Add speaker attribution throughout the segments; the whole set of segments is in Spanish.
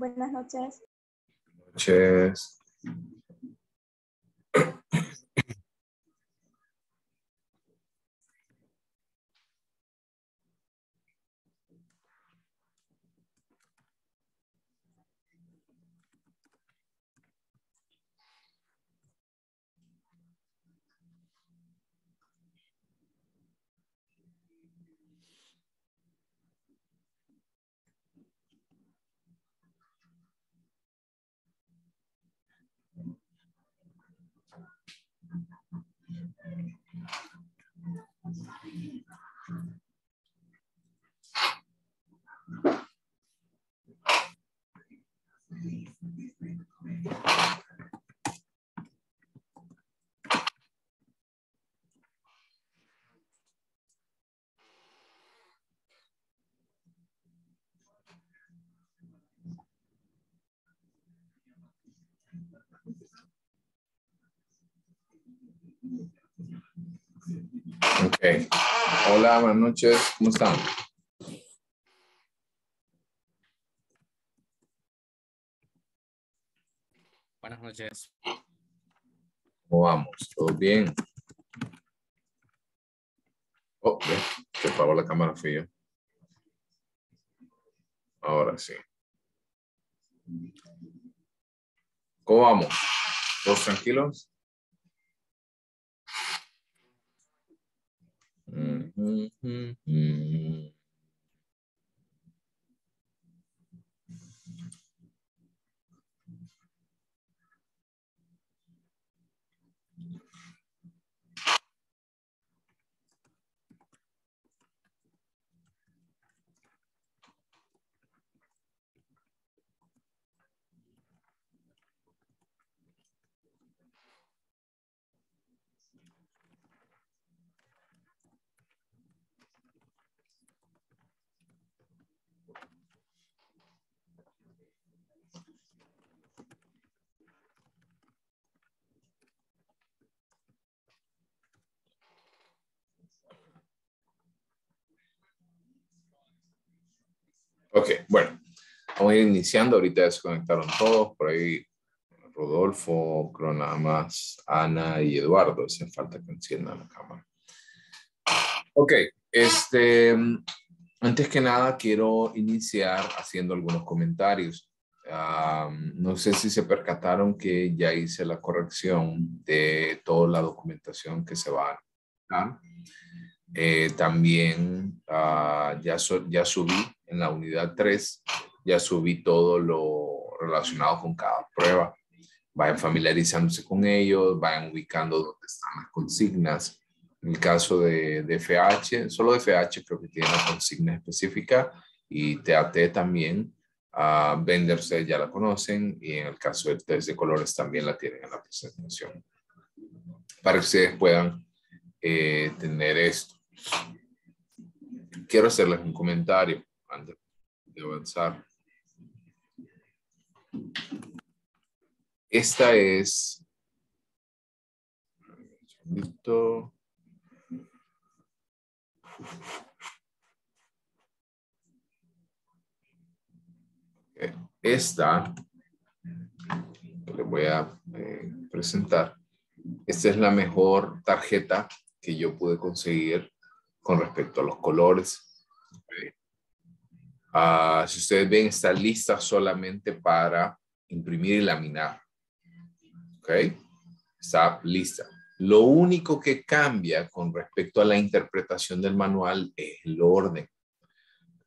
Speaker 1: Buenas noches.
Speaker 2: Noches. Ok. Hola, buenas noches. ¿Cómo están?
Speaker 3: Buenas noches.
Speaker 2: ¿Cómo vamos? ¿Todo bien? Oh, bien. Se apagó la cámara, fui yo. Ahora sí. ¿Cómo vamos? ¿Todos tranquilos? Ok, bueno. Vamos a ir iniciando. Ahorita ya se conectaron todos. Por ahí Rodolfo, creo nada más, Ana y Eduardo. Hace falta que enciendan la cámara. Ok, antes que nada quiero iniciar haciendo algunos comentarios. No sé si se percataron que ya hice la corrección de toda la documentación que se va a dar. También ya subí en la unidad 3, ya subí todo lo relacionado con cada prueba. Vayan familiarizándose con ellos, vayan ubicando dónde están las consignas. En el caso de FH, solo de FH creo que tiene la consigna específica y TAT también. Bender ustedes ya la conocen y en el caso del test de colores también la tienen en la presentación. Para que ustedes puedan tener esto. Quiero hacerles un comentario antes de avanzar. Esta es... Listo. Esta, les voy a presentar. Esta es la mejor tarjeta que yo pude conseguir con respecto a los colores. Si ustedes ven, está lista solamente para imprimir y laminar. ¿Ok? Está lista. Lo único que cambia con respecto a la interpretación del manual es el orden.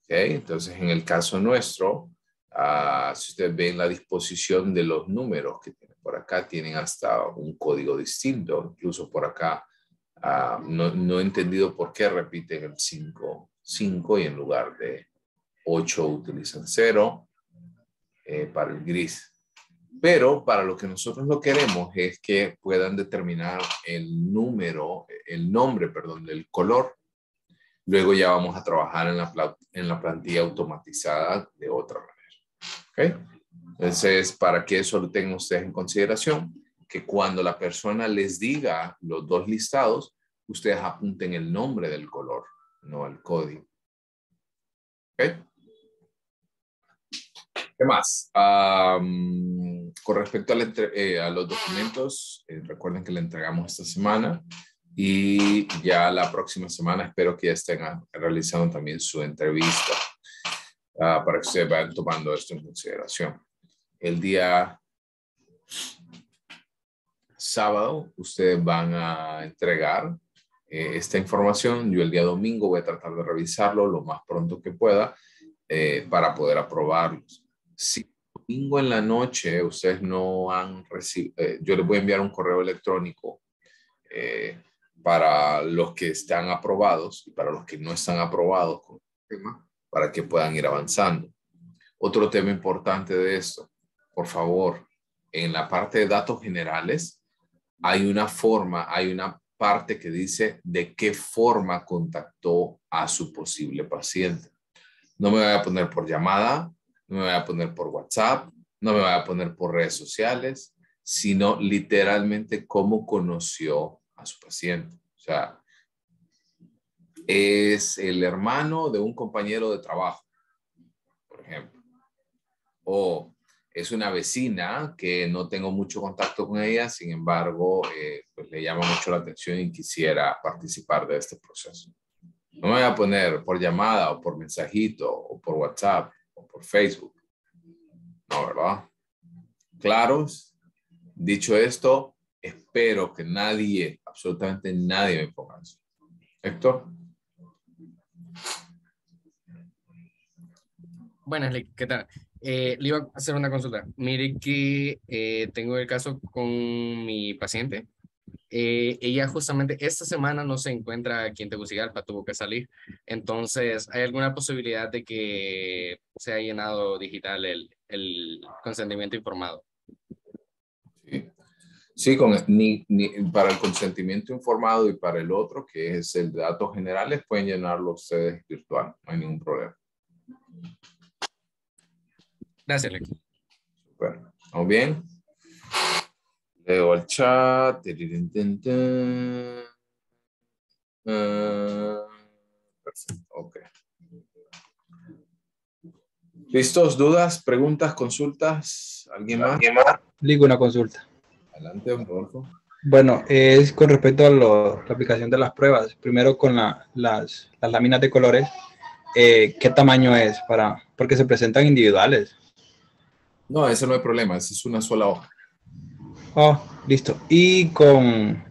Speaker 2: ¿Ok? Entonces, en el caso nuestro, si ustedes ven la disposición de los números que tienen por acá, tienen hasta un código distinto. Incluso por acá, no he entendido por qué repiten el 5 y en lugar de 8 utilizan 0 para el gris. Pero para lo que nosotros lo queremos es que puedan determinar el nombre, perdón, del color. Luego ya vamos a trabajar en la plantilla automatizada de otra manera. ¿Ok? Entonces, para que eso lo tengan ustedes en consideración, que cuando la persona les diga los dos listados, ustedes apunten el nombre del color, no el código. ¿Ok? ¿Qué más? Con respecto a los documentos, recuerden que le entregamos esta semana y ya la próxima semana espero que ya estén realizando también su entrevista para que ustedes vayan tomando esto en consideración. El día sábado ustedes van a entregar esta información. Yo el día domingo voy a tratar de revisarlo lo más pronto que pueda para poder aprobarlos. Si domingo en la noche ustedes no han recibido, yo les voy a enviar un correo electrónico para los que están aprobados y para los que no están aprobados con el tema, para que puedan ir avanzando. Otro tema importante de esto, por favor, en la parte de datos generales, hay una forma, hay una parte que dice de qué forma contactó a su posible paciente. No me voy a poner por llamada, no me voy a poner por WhatsApp, no me voy a poner por redes sociales, sino literalmente cómo conoció a su paciente. O sea, es el hermano de un compañero de trabajo, por ejemplo. O es una vecina que no tengo mucho contacto con ella, sin embargo, pues le llama mucho la atención y quisiera participar de este proceso. No me voy a poner por llamada o por mensajito o por WhatsApp o por Facebook. No, ¿verdad? Claros. Dicho esto, espero que nadie, absolutamente nadie me ponga eso. Héctor.
Speaker 3: Buenas, ¿qué tal? Le iba a hacer una consulta. Mire que tengo el caso con mi paciente. Ella justamente esta semana no se encuentra aquí en Tegucigalpa, tuvo que salir. Entonces, ¿hay alguna posibilidad de que sea llenado digital el consentimiento informado?
Speaker 2: Sí, sí para el consentimiento informado y para el otro, que es el de datos generales, pueden llenarlo ustedes virtual, no hay ningún problema.
Speaker 3: Gracias, Lex.
Speaker 2: Bueno, ¿vamos bien? Leo el chat. Perfecto, ok. ¿Listos? ¿Dudas? ¿Preguntas? ¿Consultas? ¿Alguien más?
Speaker 1: Ligo, una consulta.
Speaker 2: Adelante, Rodolfo.
Speaker 1: Bueno, es con respecto a la aplicación de las pruebas. Primero con las láminas de colores. ¿Qué tamaño es? Porque se presentan individuales.
Speaker 2: No, ese no hay problema. Esa es una sola hoja.
Speaker 1: Oh, listo. Y con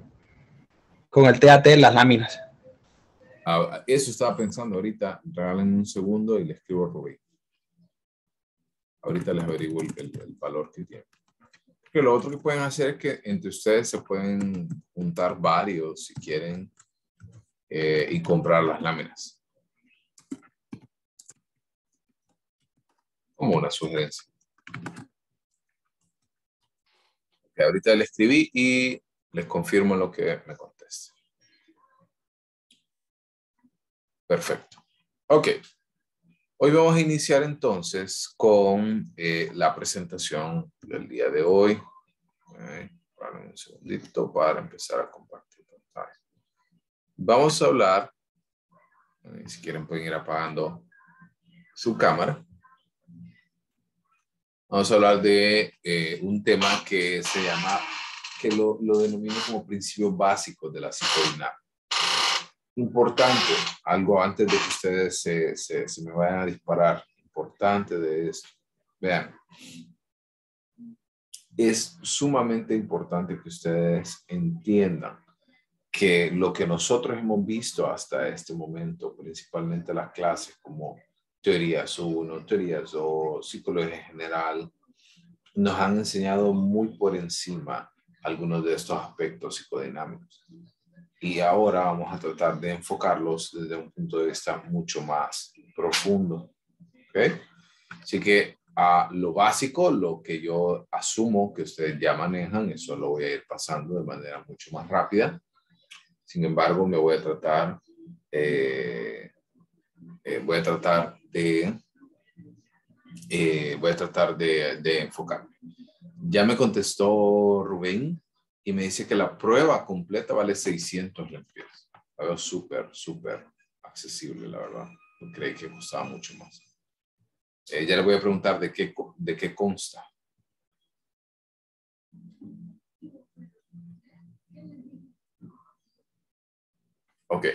Speaker 1: el TAT, las láminas.
Speaker 2: Eso estaba pensando ahorita. Regalen un segundo y le escribo a Rubén. Ahorita les averiguo el valor que tiene. Porque lo otro que pueden hacer es que entre ustedes se pueden juntar varios si quieren y comprar las láminas. Como una sugerencia. Okay, ahorita le escribí y les confirmo lo que me conteste. Perfecto. Ok. Hoy vamos a iniciar entonces con la presentación del día de hoy. Para un segundito para empezar a compartir pantalla. Vamos a hablar, si quieren pueden ir apagando su cámara. Vamos a hablar de un tema que se llama, que lo denomino como principios básicos de la psicodinámica. Importante, algo antes de que ustedes se me vayan a disparar, importante de esto. Vean, es sumamente importante que ustedes entiendan que lo que nosotros hemos visto hasta este momento, principalmente las clases como teorías 1, teorías 2, psicología general, nos han enseñado muy por encima algunos de estos aspectos psicodinámicos. Y ahora vamos a tratar de enfocarlos desde un punto de vista mucho más profundo. ¿Okay? Así que a lo básico, lo que yo asumo que ustedes ya manejan, eso lo voy a ir pasando de manera mucho más rápida. Sin embargo, me voy a tratar, de enfocarme. Ya me contestó Rubén y me dice que la prueba completa vale 600 lempiras. Algo súper accesible, la verdad. No creí que costaba mucho más. Ya le voy a preguntar de qué consta. Ok.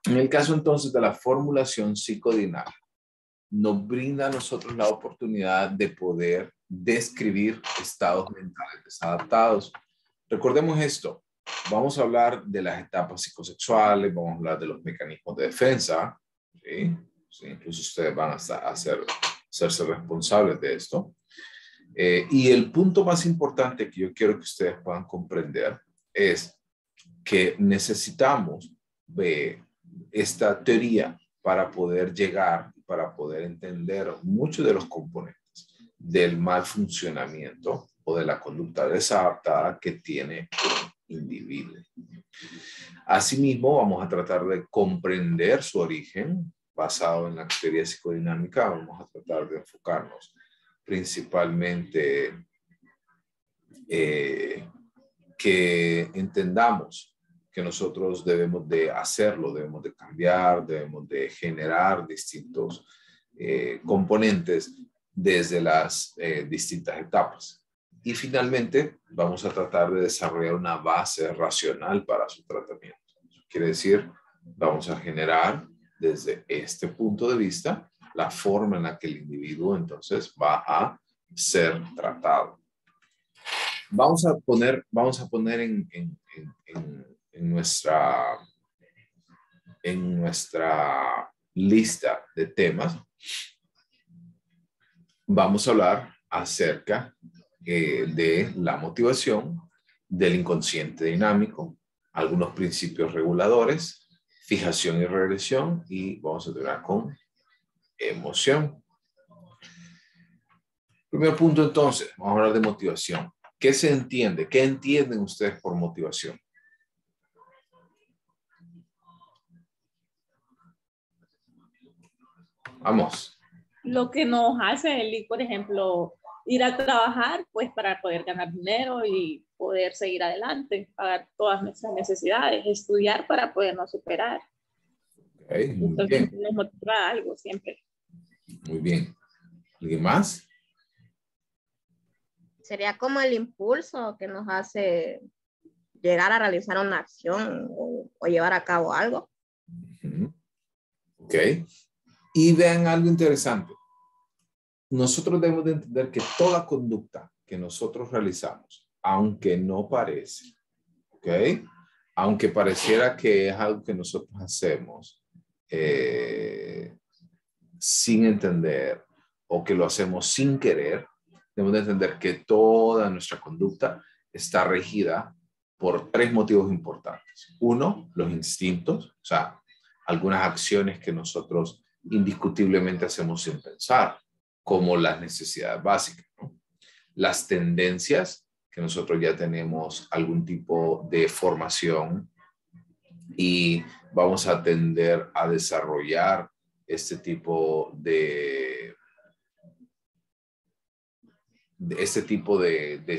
Speaker 2: En el caso entonces de la formulación psicodinámica, nos brinda a nosotros la oportunidad de poder describir estados mentales desadaptados. Recordemos esto, vamos a hablar de las etapas psicosexuales, vamos a hablar de los mecanismos de defensa, ¿sí? Sí, incluso ustedes van a hacerse responsables de esto. Y el punto más importante que yo quiero que ustedes puedan comprender es que necesitamos esta teoría para poder llegar, para poder entender muchos de los componentes del mal funcionamiento o de la conducta desadaptada que tiene un individuo. Asimismo, vamos a tratar de comprender su origen basado en la teoría psicodinámica. Vamos a tratar de enfocarnos principalmente que entendamos que nosotros debemos de hacerlo, debemos de cambiar, debemos de generar distintos componentes desde las distintas etapas. Y finalmente vamos a tratar de desarrollar una base racional para su tratamiento. Eso quiere decir, vamos a generar desde este punto de vista la forma en la que el individuo entonces va a ser tratado. Vamos a poner en nuestra lista de temas, vamos a hablar acerca de la motivación, del inconsciente dinámico, algunos principios reguladores, fijación y regresión, y vamos a terminar con emoción. Primer punto entonces, vamos a hablar de motivación. ¿Qué se entiende? ¿Qué entienden ustedes por motivación? Vamos.
Speaker 4: Lo que nos hace el, por ejemplo, ir a trabajar, pues para poder ganar dinero y poder seguir adelante, pagar todas nuestras necesidades, estudiar para podernos superar.
Speaker 2: Okay, muy
Speaker 4: Entonces,
Speaker 2: bien.
Speaker 4: nos motiva algo siempre.
Speaker 2: Muy bien. ¿Alguien más?
Speaker 5: Sería como el impulso que nos hace llegar a realizar una acción o llevar a cabo algo.
Speaker 2: Ok. Y vean algo interesante. Nosotros debemos de entender que toda conducta que nosotros realizamos, aunque no parece, ¿ok? Aunque pareciera que es algo que nosotros hacemos sin entender o que lo hacemos sin querer, debemos de entender que toda nuestra conducta está regida por tres motivos importantes. Uno, los instintos, o sea, algunas acciones que nosotros indiscutiblemente hacemos sin pensar, como las necesidades básicas, ¿no? Las tendencias, que nosotros ya tenemos algún tipo de formación y vamos a tender a desarrollar este tipo de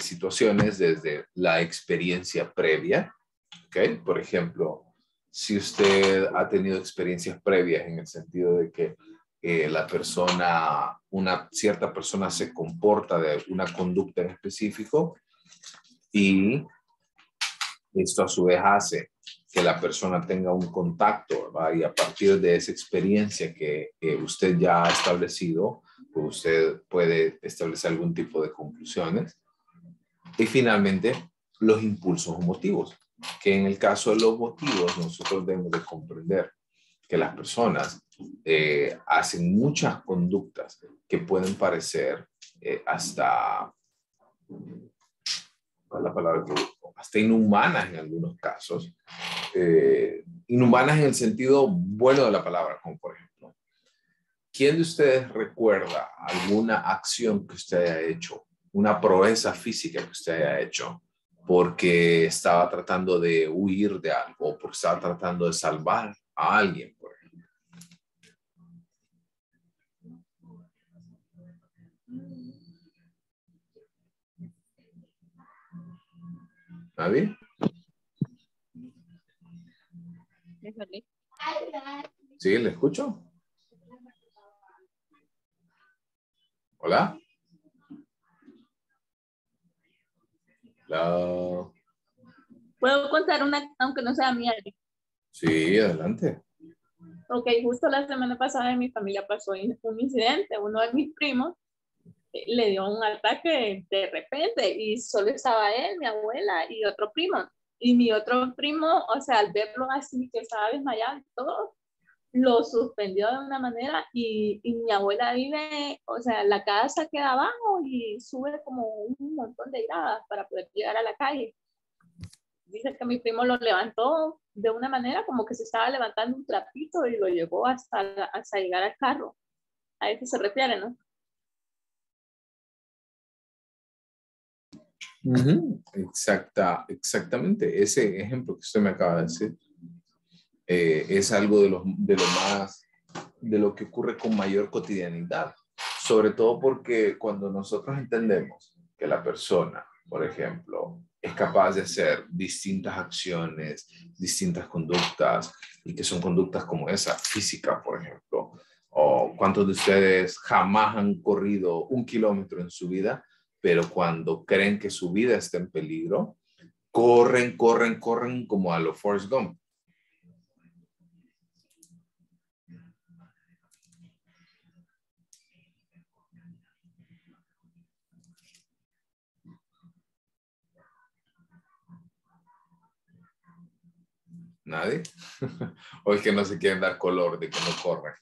Speaker 2: situaciones desde la experiencia previa, ¿ok? Por ejemplo, si usted ha tenido experiencias previas en el sentido de que una cierta persona se comporta de una conducta en específico y esto a su vez hace que la persona tenga un contacto, ¿verdad? Y a partir de esa experiencia que usted ya ha establecido, pues usted puede establecer algún tipo de conclusiones. Y finalmente, los impulsos o motivos, que en el caso de los motivos nosotros debemos de comprender que las personas hacen muchas conductas que pueden parecer hasta, ¿cuál es la palabra que busco? Hasta inhumanas en algunos casos. Inhumanas en el sentido bueno de la palabra, como por ejemplo, ¿quién de ustedes recuerda alguna acción que usted haya hecho, una proeza física que usted haya hecho, porque estaba tratando de huir de algo o porque estaba tratando de salvar a alguien, por ejemplo? ¿Nadie? ¿Sí? ¿Le escucho? Hola. Hola.
Speaker 4: ¿Puedo contar una, aunque no sea mía?
Speaker 2: Sí, adelante.
Speaker 4: Ok, justo la semana pasada en mi familia pasó un incidente. Uno de mis primos le dio un ataque de repente y solo estaba él, mi abuela y otro primo. Y mi otro primo, o sea, al verlo así que estaba desmayado y todo, lo suspendió de una manera y mi abuela vive, o sea, la casa queda abajo y sube como un montón de gradas para poder llegar a la calle. Dice que mi primo lo levantó de una manera como que se estaba levantando un trapito y lo llevó hasta llegar al carro. A eso se refiere, ¿no?
Speaker 2: Exactamente. Ese ejemplo que usted me acaba de decir es algo de lo que ocurre con mayor cotidianidad. Sobre todo porque cuando nosotros entendemos que la persona, por ejemplo, es capaz de hacer distintas acciones, distintas conductas, y que son conductas como esa, física, por ejemplo, o cuántos de ustedes jamás han corrido 1 kilómetro en su vida, pero cuando creen que su vida está en peligro, corren, corren, corren como a lo Forrest Gump. ¿Nadie? O es que no se quieren dar color de que no corren.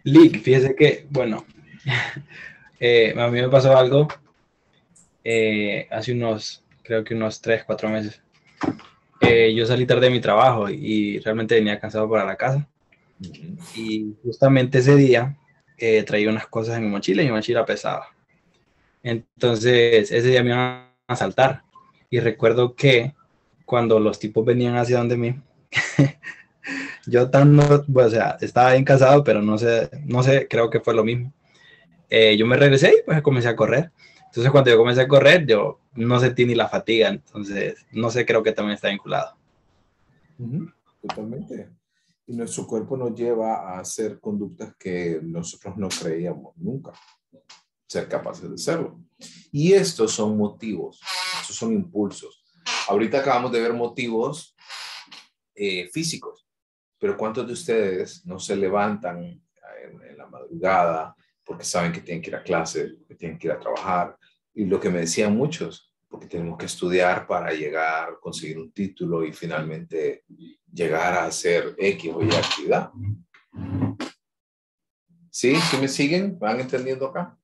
Speaker 1: Lick, fíjese que, bueno, a mí me pasó algo hace creo que unos 3, 4 meses. Yo salí tarde de mi trabajo y realmente venía cansado para la casa. Y justamente ese día traía unas cosas en mi mochila pesaba. Entonces, ese día me iban a asaltar. Y recuerdo que cuando los tipos venían hacia donde mí, yo pues, o sea, estaba bien casado, pero no sé, creo que fue lo mismo. Yo me regresé y pues comencé a correr. Entonces, cuando yo comencé a correr, yo no sentí ni la fatiga. Entonces, no sé, creo que también está vinculado.
Speaker 2: Totalmente. Y nuestro cuerpo nos lleva a hacer conductas que nosotros no creíamos nunca ser capaces de hacerlo. Y estos son motivos, estos son impulsos. Ahorita acabamos de ver motivos físicos, pero ¿cuántos de ustedes no se levantan en la madrugada porque saben que tienen que ir a clase, que tienen que ir a trabajar? Y lo que me decían muchos, porque tenemos que estudiar para llegar, conseguir un título y finalmente llegar a hacer X o Y actividad. ¿Sí? ¿Sí me siguen? ¿Van entendiendo acá?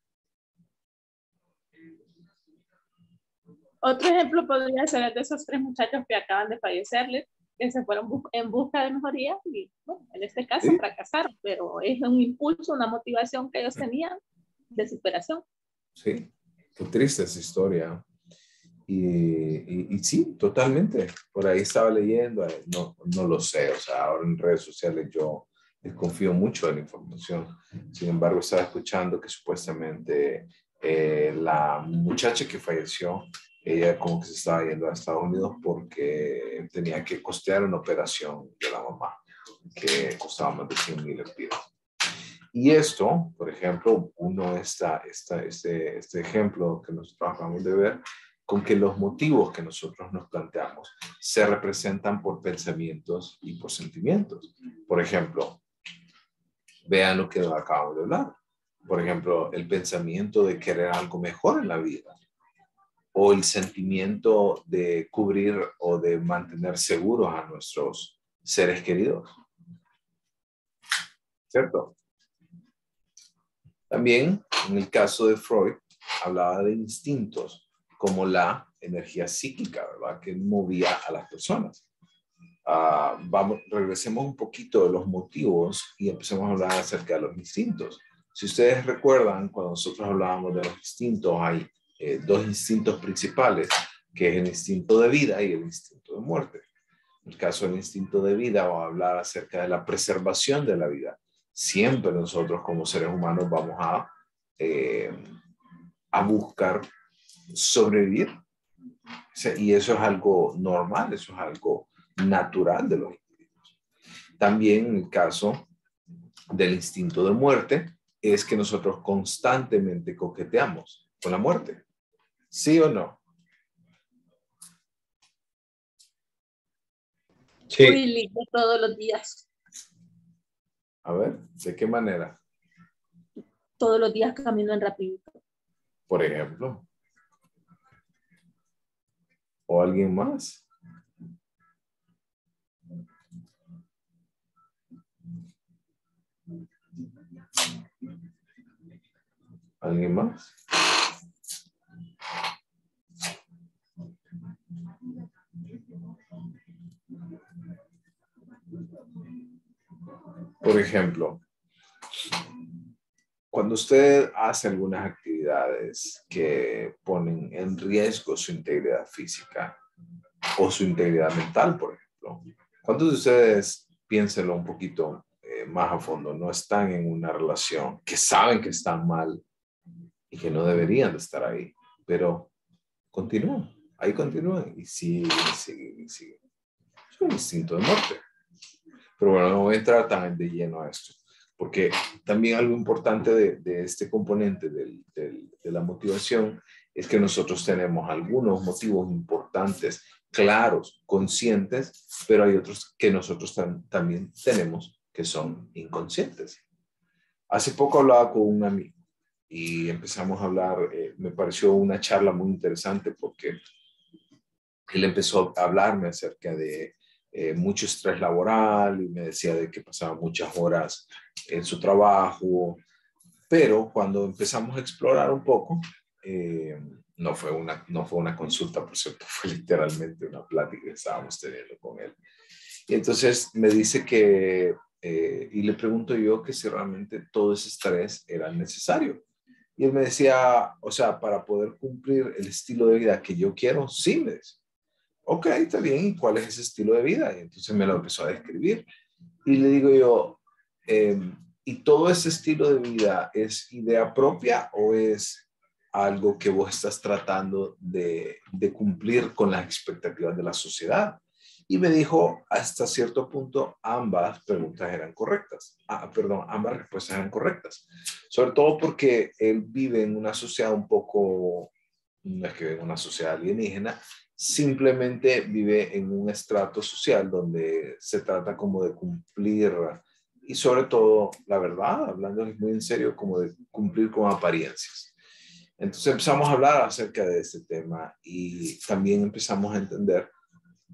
Speaker 4: Otro ejemplo podría ser el de esos 3 muchachos que acaban de fallecerles, que se fueron en busca de mejoría y, bueno, en este caso
Speaker 2: ¿Sí?
Speaker 4: fracasaron, pero es un impulso, una motivación que ellos tenían de superación.
Speaker 2: Sí, qué triste esa historia. Y sí, totalmente. Por ahí estaba leyendo, no lo sé, o sea, ahora en redes sociales yo desconfío mucho de la información. Sin embargo, estaba escuchando que supuestamente la muchacha que falleció, ella como que se estaba yendo a Estados Unidos porque tenía que costear una operación de la mamá que costaba más de 100,000 lempiras. Y esto, por ejemplo, este ejemplo que nosotros acabamos de ver, con que los motivos que nosotros nos planteamos se representan por pensamientos y por sentimientos. Por ejemplo, vean lo que acabamos de hablar. Por ejemplo, el pensamiento de querer algo mejor en la vida o el sentimiento de cubrir o de mantener seguros a nuestros seres queridos. ¿Cierto? También, en el caso de Freud, hablaba de instintos como la energía psíquica, ¿verdad? Que movía a las personas. Regresemos un poquito de los motivos y empecemos a hablar acerca de los instintos. Si ustedes recuerdan, cuando nosotros hablábamos de los instintos, hay 2 instintos principales, que es el instinto de vida y el instinto de muerte. En el caso del instinto de vida, vamos a hablar acerca de la preservación de la vida. Siempre nosotros como seres humanos vamos a buscar sobrevivir. Y eso es algo normal, eso es algo natural de los individuos. También en el caso del instinto de muerte, es que nosotros constantemente coqueteamos con la muerte. ¿Sí o no?
Speaker 1: Sí,
Speaker 4: Uy, lindo todos los días.
Speaker 2: A ver, ¿de qué manera?
Speaker 4: Todos los días camino en rapidito.
Speaker 2: Por ejemplo. ¿O alguien más? ¿Alguien más? Por ejemplo, cuando usted hace algunas actividades que ponen en riesgo su integridad física o su integridad mental, por ejemplo, ¿cuántos de ustedes, piénsenlo un poquito más a fondo, no están en una relación que saben que están mal y que no deberían de estar ahí, pero continúan, ahí continúan y siguen, siguen, siguen? Es un instinto de muerte. Pero bueno, no voy a entrar tan de lleno a esto, porque también algo importante de este componente de la motivación es que nosotros tenemos algunos motivos importantes, claros, conscientes, pero hay otros que nosotros también tenemos que son inconscientes. Hace poco hablaba con un amigo y empezamos a hablar, me pareció una charla muy interesante porque él empezó a hablarme acerca de mucho estrés laboral y me decía de que pasaba muchas horas en su trabajo, pero cuando empezamos a explorar un poco, no fue una consulta, por cierto, fue literalmente una plática que estábamos teniendo con él. Y entonces me dice que, y le pregunto yo que si realmente todo ese estrés era necesario. Y él me decía, o sea, para poder cumplir el estilo de vida que yo quiero, sí, me dice. Ok, está bien, ¿y cuál es ese estilo de vida? Y entonces me lo empezó a describir. Y le digo yo, ¿y todo ese estilo de vida es idea propia o es algo que vos estás tratando de cumplir con las expectativas de la sociedad? Y me dijo, hasta cierto punto, ambas preguntas eran correctas. Ambas respuestas eran correctas. Sobre todo porque él vive en una sociedad un poco, no es que vive en una sociedad alienígena, simplemente vive en un estrato social donde se trata como de cumplir y sobre todo, la verdad, hablando muy en serio, como de cumplir con apariencias. Entonces empezamos a hablar acerca de este tema y también empezamos a entender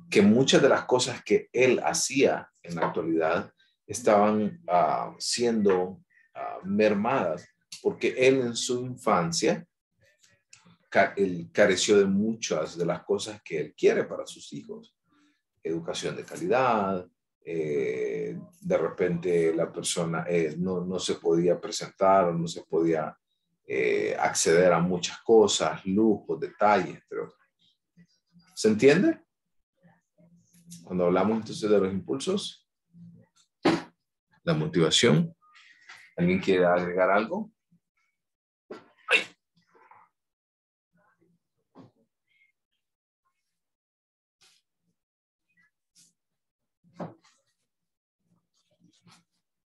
Speaker 2: que muchas de las cosas que él hacía en la actualidad estaban siendo mermadas porque él en su infancia él careció de muchas de las cosas que él quiere para sus hijos. Educación de calidad, de repente la persona no se podía presentar o no se podía acceder a muchas cosas, lujos, detalles, entre otros. ¿Se entiende? Cuando hablamos entonces de los impulsos, la motivación, ¿alguien quiere agregar algo?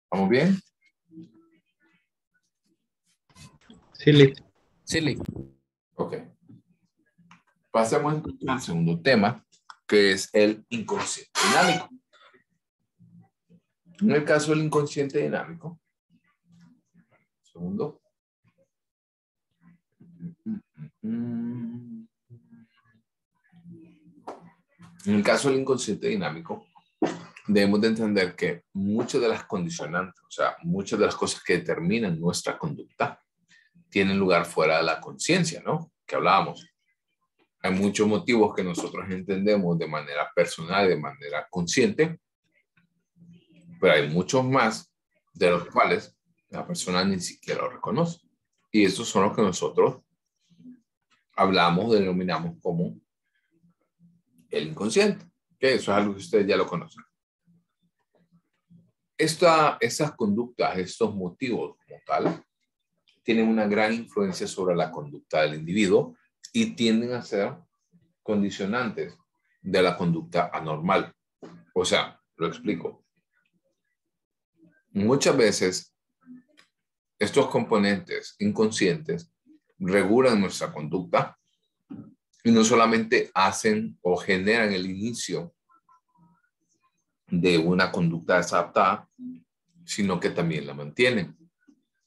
Speaker 2: ¿Vamos bien?
Speaker 1: sí, listo.
Speaker 3: Silly.
Speaker 2: Ok. Pasemos entonces al segundo tema, que es el inconsciente dinámico. En el caso del inconsciente dinámico, segundo. En el caso del inconsciente dinámico, debemos de entender que muchas de las condicionantes, o sea, muchas de las cosas que determinan nuestra conducta, tienen lugar fuera de la conciencia, ¿no? Que hablábamos. Hay muchos motivos que nosotros entendemos de manera personal, de manera consciente, pero hay muchos más de los cuales la persona ni siquiera lo reconoce. Y esos son los que nosotros hablamos, denominamos como el inconsciente, que eso es algo que ustedes ya lo conocen. Esas conductas, estos motivos como tal, tienen una gran influencia sobre la conducta del individuo y tienden a ser condicionantes de la conducta anormal. O sea, lo explico. muchas veces estos componentes inconscientes regulan nuestra conducta y no solamente hacen o generan el inicio de una conducta desadaptada, sino que también la mantienen.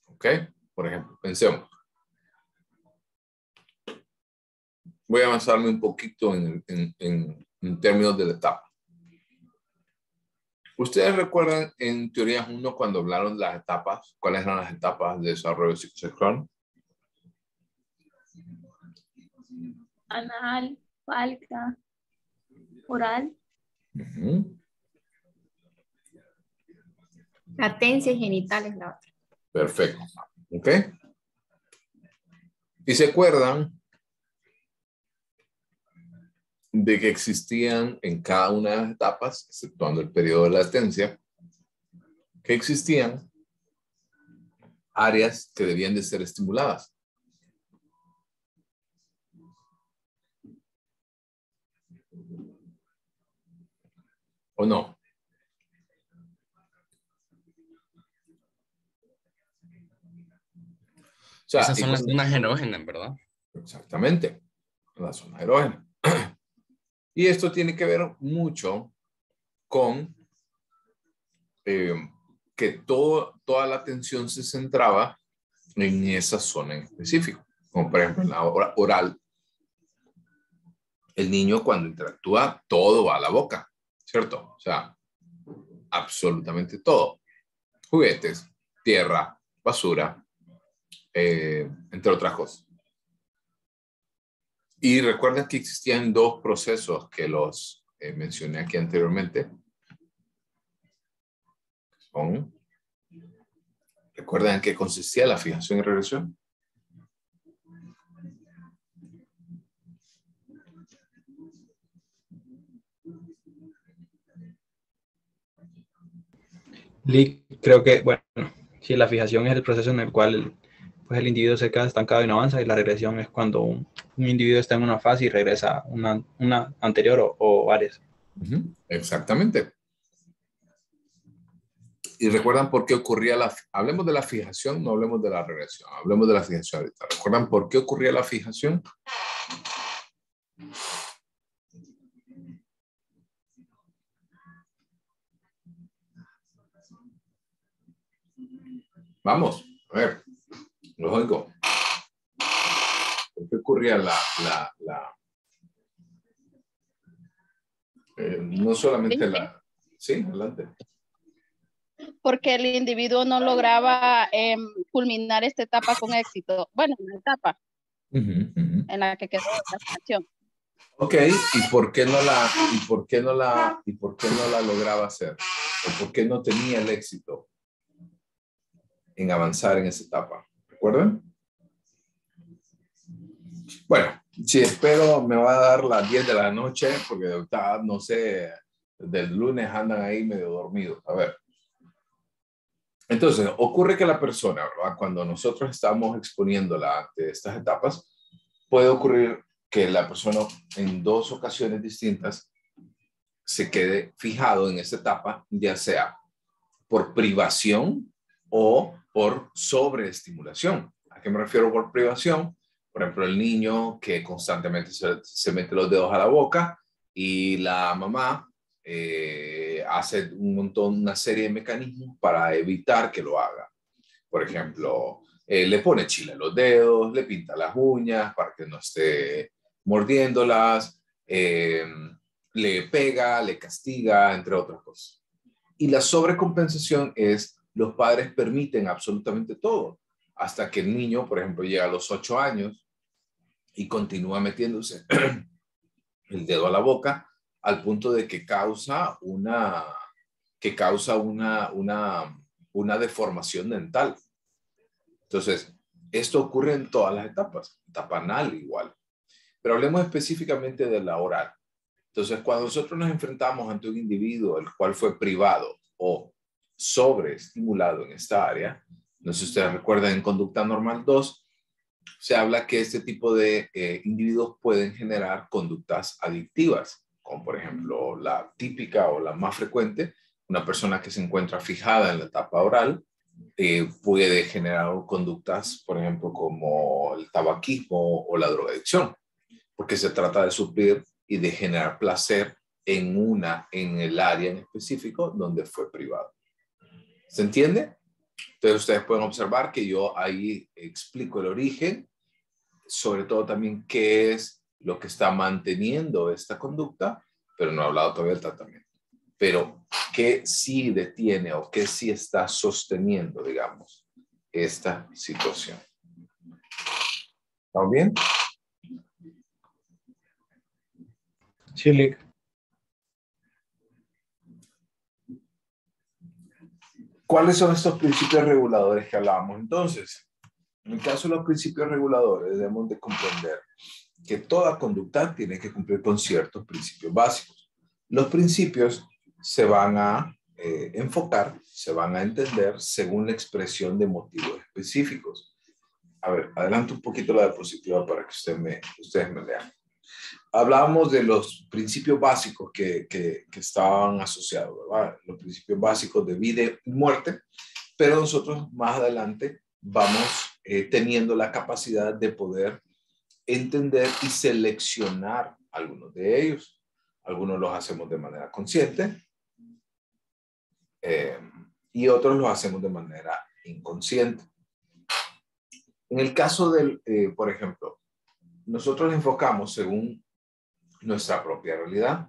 Speaker 2: ¿Ok? Por ejemplo, pensemos. Voy a avanzarme un poquito en términos de la etapa. ¿Ustedes recuerdan en teoría 1 cuando hablaron de las etapas? ¿Cuáles eran las etapas de desarrollo psicosexual?
Speaker 4: Anal, falca, oral.
Speaker 5: Latencia y genital es la otra.
Speaker 2: Perfecto. ¿Ok? ¿Y se acuerdan de que existían en cada una de las etapas, exceptuando el periodo de latencia, que existían áreas que debían de ser estimuladas? ¿O no? O sea,
Speaker 3: Esas son las zonas erógenas, ¿verdad?
Speaker 2: Exactamente, la zona erógena. Y esto tiene que ver mucho con que toda la atención se centraba en esa zona en específico. Como por ejemplo en la oral. El niño cuando interactúa, todo va a la boca, ¿cierto? O sea, absolutamente todo. Juguetes, tierra, basura, entre otras cosas. Y recuerden que existían 2 procesos que los mencioné aquí anteriormente. ¿Recuerdan en qué consistía la fijación y regresión?
Speaker 1: Creo que, bueno, sí, la fijación es el proceso en el cual pues, el individuo se queda estancado y no avanza, y la regresión es cuando un individuo está en una fase y regresa a una anterior o varias.
Speaker 2: Exactamente. Y recuerdan por qué ocurría hablemos de la fijación, no hablemos de la regresión, hablemos de la fijación ahorita. ¿Recuerdan por qué ocurría la fijación? Vamos, a ver, los oigo. ¿Por qué ocurría no solamente la... Sí, adelante.
Speaker 6: Porque el individuo no lograba culminar esta etapa con éxito. Bueno, una etapa en la que quedó la fijación.
Speaker 2: Ok, ¿y por qué no la lograba hacer? ¿O por qué no tenía el éxito en avanzar en esa etapa? ¿Recuerdan? Bueno, si espero me va a dar las 10 de la noche, porque de verdad, no sé, del lunes andan ahí medio dormidos. A ver. Entonces, ocurre que la persona, ¿verdad? Cuando nosotros estamos exponiéndola ante estas etapas, puede ocurrir que la persona en 2 ocasiones distintas se quede fijado en esa etapa, ya sea por privación o por sobreestimulación. ¿A qué me refiero por privación? Por ejemplo, el niño que constantemente se mete los dedos a la boca y la mamá hace una serie de mecanismos para evitar que lo haga. Por ejemplo, le pone chile en los dedos, le pinta las uñas para que no esté mordiéndolas, le pega, le castiga, entre otras cosas. Y la sobrecompensación es los padres permiten absolutamente todo, hasta que el niño, por ejemplo, llega a los 8 años y continúa metiéndose el dedo a la boca al punto de que causa una deformación dental. Entonces, esto ocurre en todas las etapas, etapa anal igual. Pero hablemos específicamente de la oral. Entonces, cuando nosotros nos enfrentamos ante un individuo el cual fue privado o sobreestimulado en esta área, no sé si ustedes recuerdan en Conducta Normal 2, se habla que este tipo de individuos pueden generar conductas adictivas, como por ejemplo la típica o la más frecuente, Una persona que se encuentra fijada en la etapa oral puede generar conductas, por ejemplo, como el tabaquismo o la drogadicción, porque se trata de suplir y de generar placer en el área en específico donde fue privado. ¿Se entiende? Entonces ustedes pueden observar que yo ahí explico el origen, sobre todo también qué es lo que está manteniendo esta conducta, pero no he hablado todavía del tratamiento. Pero qué sí detiene o qué sí está sosteniendo, digamos, esta situación. ¿Estamos bien?
Speaker 1: Sí,
Speaker 2: ¿Cuáles son estos principios reguladores que hablábamos entonces? En el caso de los principios reguladores, debemos de comprender que toda conducta tiene que cumplir con ciertos principios básicos. Los principios se van a enfocar, se van a entender según la expresión de motivos específicos. A ver, adelante un poquito la diapositiva para que ustedes me lean. Hablábamos de los principios básicos que estaban asociados, ¿verdad? Los principios básicos de vida y muerte, pero nosotros más adelante vamos teniendo la capacidad de poder entender y seleccionar algunos de ellos. Algunos los hacemos de manera consciente y otros los hacemos de manera inconsciente. En el caso del, por ejemplo, nosotros enfocamos según nuestra propia realidad.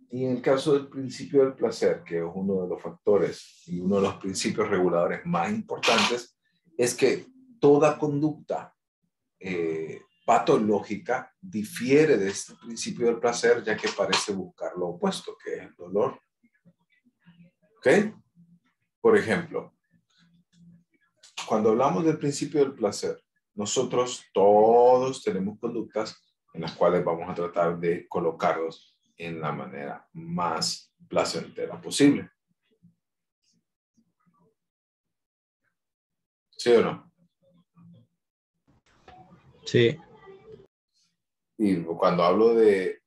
Speaker 2: Y en el caso del principio del placer, que es uno de los factores y uno de los principios reguladores más importantes, es que toda conducta patológica difiere de este principio del placer, ya que parece buscar lo opuesto, que es el dolor. ¿Ok? Por ejemplo, cuando hablamos del principio del placer, nosotros todos tenemos conductas en las cuales vamos a tratar de colocarlos en la manera más placentera posible. ¿Sí o no?
Speaker 1: Sí.
Speaker 2: Y cuando hablo de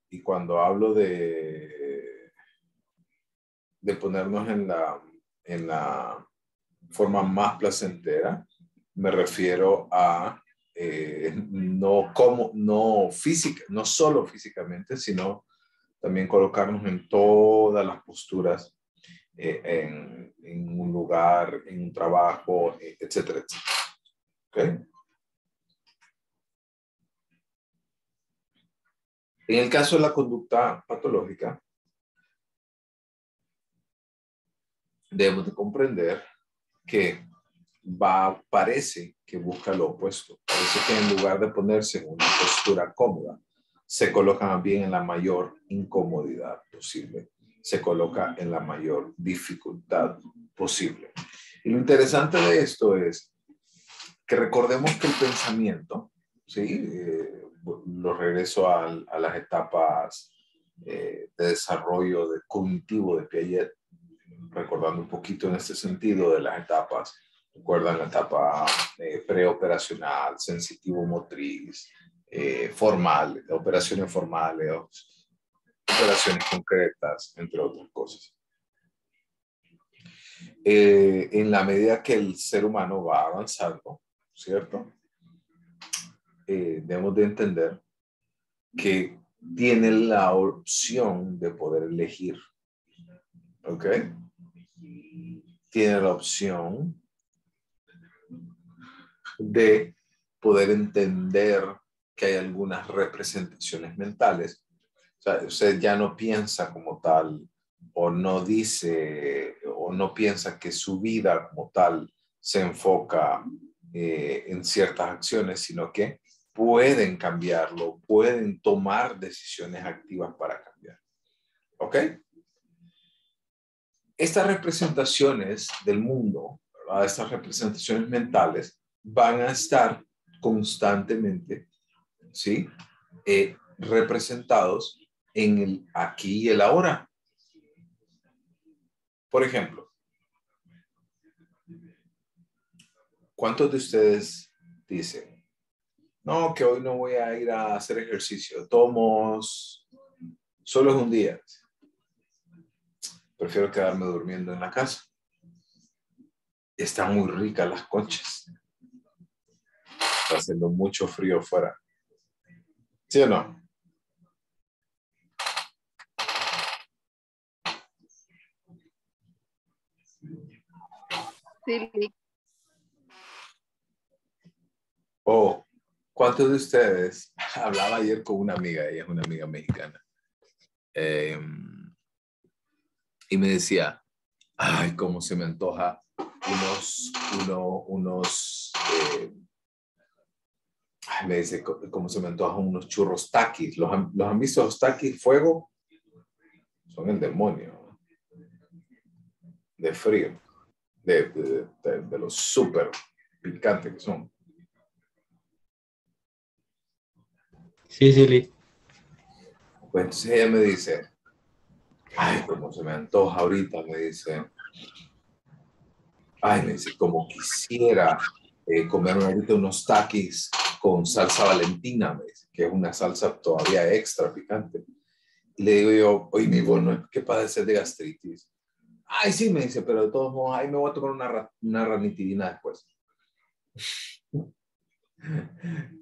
Speaker 2: ponernos en la forma más placentera, me refiero a no solo físicamente, sino también colocarnos en todas las posturas, en un lugar, en un trabajo, etcétera, etcétera. ¿Okay? En el caso de la conducta patológica, debemos de comprender que parece que busca lo opuesto. Parece que en lugar de ponerse en una postura cómoda, se coloca más bien en la mayor incomodidad posible. Se coloca en la mayor dificultad posible. Y lo interesante de esto es que recordemos que el pensamiento, ¿sí? Lo regreso a las etapas de desarrollo cognitivo de Piaget, recordando un poquito en este sentido de las etapas. Recuerdan la etapa preoperacional, sensitivo motriz, formal, operaciones formales, operaciones concretas, entre otras cosas. En la medida que el ser humano va avanzando, ¿cierto? Debemos de entender que tiene la opción de poder elegir. ¿Ok? Tiene la opción de poder entender que hay algunas representaciones mentales. O sea, usted ya no piensa como tal, o no dice, o no piensa que su vida como tal se enfoca en ciertas acciones, sino que pueden cambiarlo, pueden tomar decisiones activas para cambiar. ¿Ok? Estas representaciones del mundo, ¿verdad? Estas representaciones mentales van a estar constantemente, ¿sí? Representados en el aquí y el ahora. Por ejemplo, ¿cuántos de ustedes dicen, no, que hoy no voy a ir a hacer ejercicio, solo es un día? prefiero quedarme durmiendo en la casa. Están muy ricas las conchas. Está haciendo mucho frío afuera. ¿Sí o no?
Speaker 6: Sí,
Speaker 2: Oh, ¿cuántos de ustedes? Hablaba ayer con una amiga, ella es una amiga mexicana. Y me decía, ay, cómo se me antoja me dice, cómo se me antojan unos churros taquis. ¿Los han visto los taquis fuego? Son el demonio. De frío. De los súper picantes que son.
Speaker 1: Sí, sí, Lee.
Speaker 2: Pues entonces ella me dice, ay, cómo se me antoja ahorita, me dice. Ay, me dice, como quisiera comerme ahorita unos taquis con salsa Valentina, me dice, que es una salsa todavía extra picante. Y le digo yo, oye, mi bueno, ¿no es que padecer de gastritis? Ay, sí, me dice, pero de todos modos, ahí me voy a tomar una ranitidina después.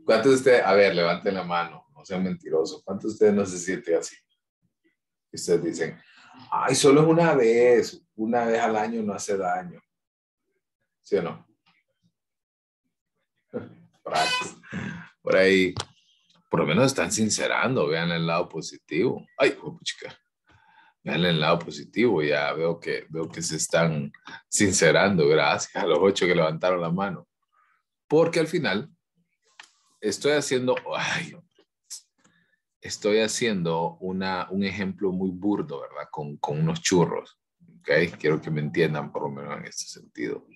Speaker 2: ¿Cuántos de ustedes, a ver, levanten la mano, no sean mentirosos, ¿cuántos de ustedes no se sienten así? Y ustedes dicen, ay, solo es una vez al año no hace daño. ¿Sí o no? Por ahí, por lo menos están sincerando, vean el lado positivo. Ay, chica, vean el lado positivo, ya veo que se están sincerando, gracias a los 8 que levantaron la mano. Porque al final estoy haciendo un ejemplo muy burdo, ¿verdad? Con unos churros, ¿ok? Quiero que me entiendan por lo menos en este sentido.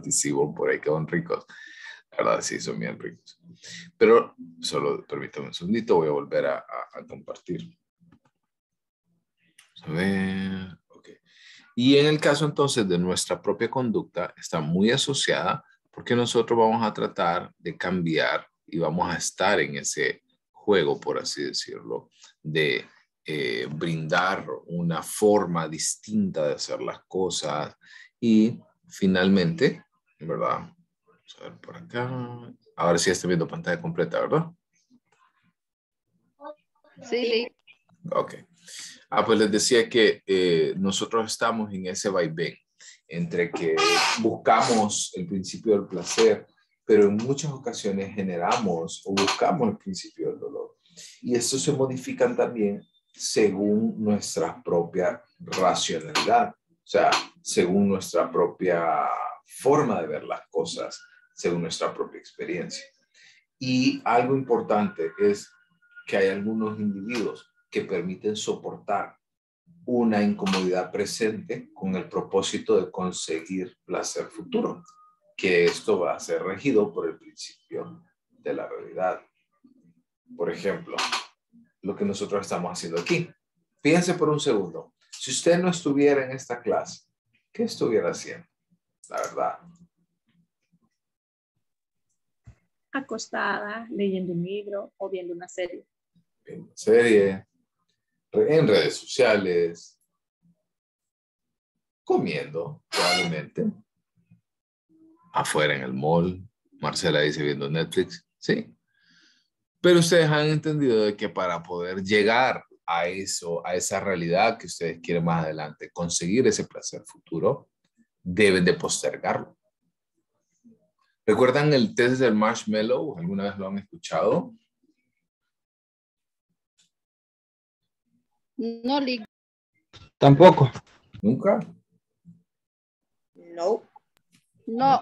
Speaker 2: Sí, por ahí quedan ricos. La verdad, sí, son bien ricos. Pero solo permítame un segundito, voy a volver a compartir. A ver, ok. Y en el caso entonces de nuestra propia conducta, está muy asociada porque nosotros vamos a tratar de cambiar y vamos a estar en ese juego, por así decirlo, de brindar una forma distinta de hacer las cosas y finalmente, ¿verdad? Vamos a ver por acá. Ahora sí estoy viendo pantalla completa, ¿verdad?
Speaker 6: sí.
Speaker 2: Ok. Pues les decía que nosotros estamos en ese vaivén entre que buscamos el principio del placer, pero en muchas ocasiones generamos o buscamos el principio del dolor. Y estos se modifican también según nuestra propia racionalidad, o sea, según nuestra propia forma de ver las cosas, según nuestra propia experiencia. Y algo importante es que hay algunos individuos que permiten soportar una incomodidad presente con el propósito de conseguir placer futuro, que esto va a ser regido por el principio de la realidad. Por ejemplo, lo que nosotros estamos haciendo aquí. Fíjense por un segundo, si usted no estuviera en esta clase, ¿qué estuviera haciendo? La verdad.
Speaker 4: Acostada, leyendo un libro o viendo una serie.
Speaker 2: Viendo una serie, en redes sociales, comiendo, probablemente, afuera en el mall. Marcela dice viendo Netflix, sí. Pero ustedes han entendido de que para poder llegar a eso, a esa realidad que ustedes quieren más adelante, conseguir ese placer futuro, deben de postergarlo. ¿Recuerdan el test del marshmallow? ¿Alguna vez lo han escuchado?
Speaker 6: No, Lee.
Speaker 1: Tampoco.
Speaker 2: ¿Nunca?
Speaker 5: No.
Speaker 6: No.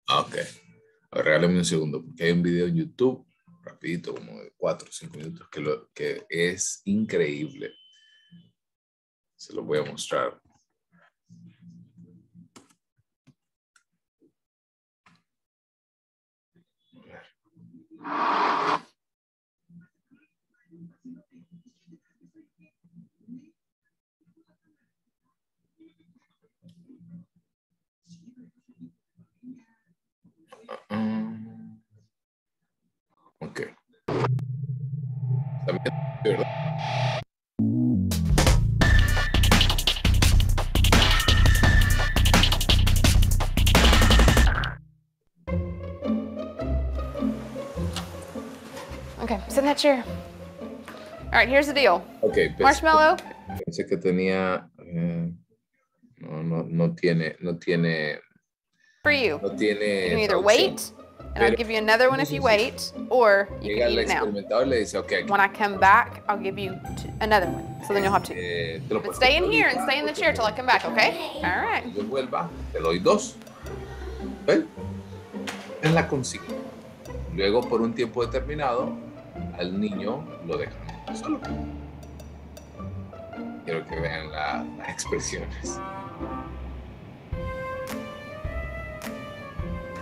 Speaker 2: Ok. Regálame un segundo, porque hay un video en YouTube, rapidito, como de 4 o 5 minutos, que es increíble. Se lo voy a mostrar. Ok. ¿Está bien? ¿Verdad?
Speaker 7: Okay, sit in that chair. All right, here's the deal.
Speaker 2: Okay,
Speaker 7: Marshmallow.
Speaker 2: Pensé que tenía... no tiene...
Speaker 7: For you.
Speaker 2: No tiene
Speaker 7: You can either
Speaker 2: traducción.
Speaker 7: wait, and I'll
Speaker 2: Pero-
Speaker 7: give you another one if you wait, or you
Speaker 2: Llega
Speaker 7: can
Speaker 2: el
Speaker 7: eat it now.
Speaker 2: experimentador y le dice, ok,
Speaker 7: When I come back, I'll give you another one. So then you'll have two.
Speaker 2: te lo
Speaker 7: But
Speaker 2: puedes
Speaker 7: stay in
Speaker 2: comprar
Speaker 7: here and
Speaker 2: ahorita,
Speaker 7: stay in the
Speaker 2: porque
Speaker 7: chair till I come back, okay? All right.
Speaker 2: cuando yo vuelva, te doy 2. ¿Ven? Es la consigna. Luego, por un tiempo determinado, al niño lo dejan solo. Quiero que vean las expresiones.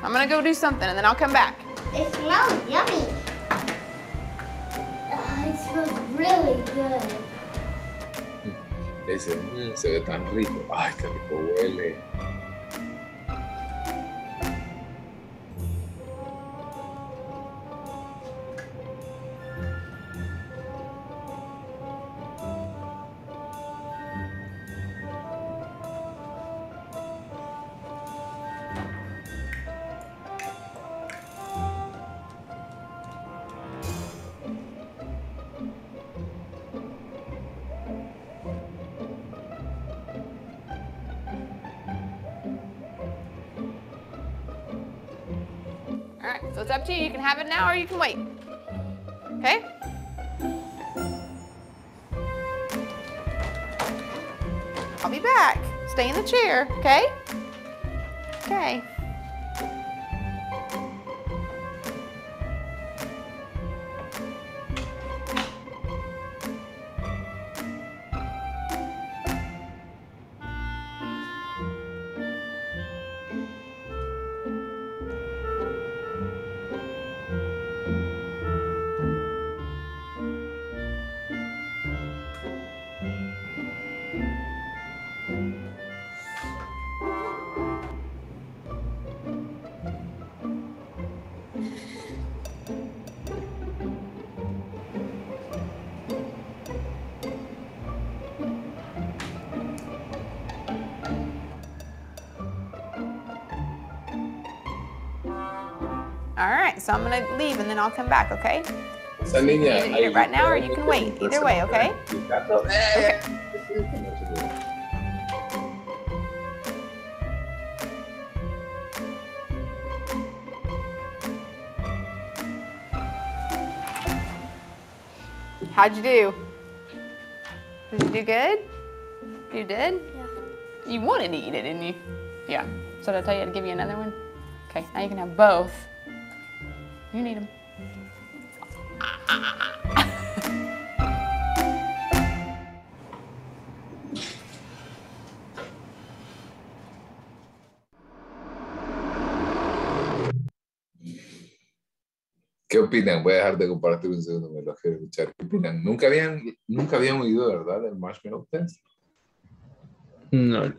Speaker 7: I'm gonna go do something and then I'll come back.
Speaker 8: It smells yummy. It smells really good.
Speaker 2: Ese se ve tan rico. Ay, qué rico huele.
Speaker 7: All right, so it's up to you. You can have it now or you can wait. Okay? I'll be back. Stay in the chair, okay? Okay. All right, so I'm gonna leave and then I'll come back, okay?
Speaker 2: Esa
Speaker 7: You
Speaker 2: niña.
Speaker 7: can either eat it right now or you can wait. Either way, okay? Okay. How'd you do? Did you do good? You did?
Speaker 8: Yeah.
Speaker 7: You wanted to eat it, didn't you? Yeah. So did I tell you to give you another one? Okay, now you can have both. You need them.
Speaker 2: ¿Qué opinan? Voy a dejar de compartir un segundo, me lo quiero escuchar. ¿Qué opinan? ¿Nunca habían oído, ¿verdad, del Marshmallow Test?
Speaker 1: No,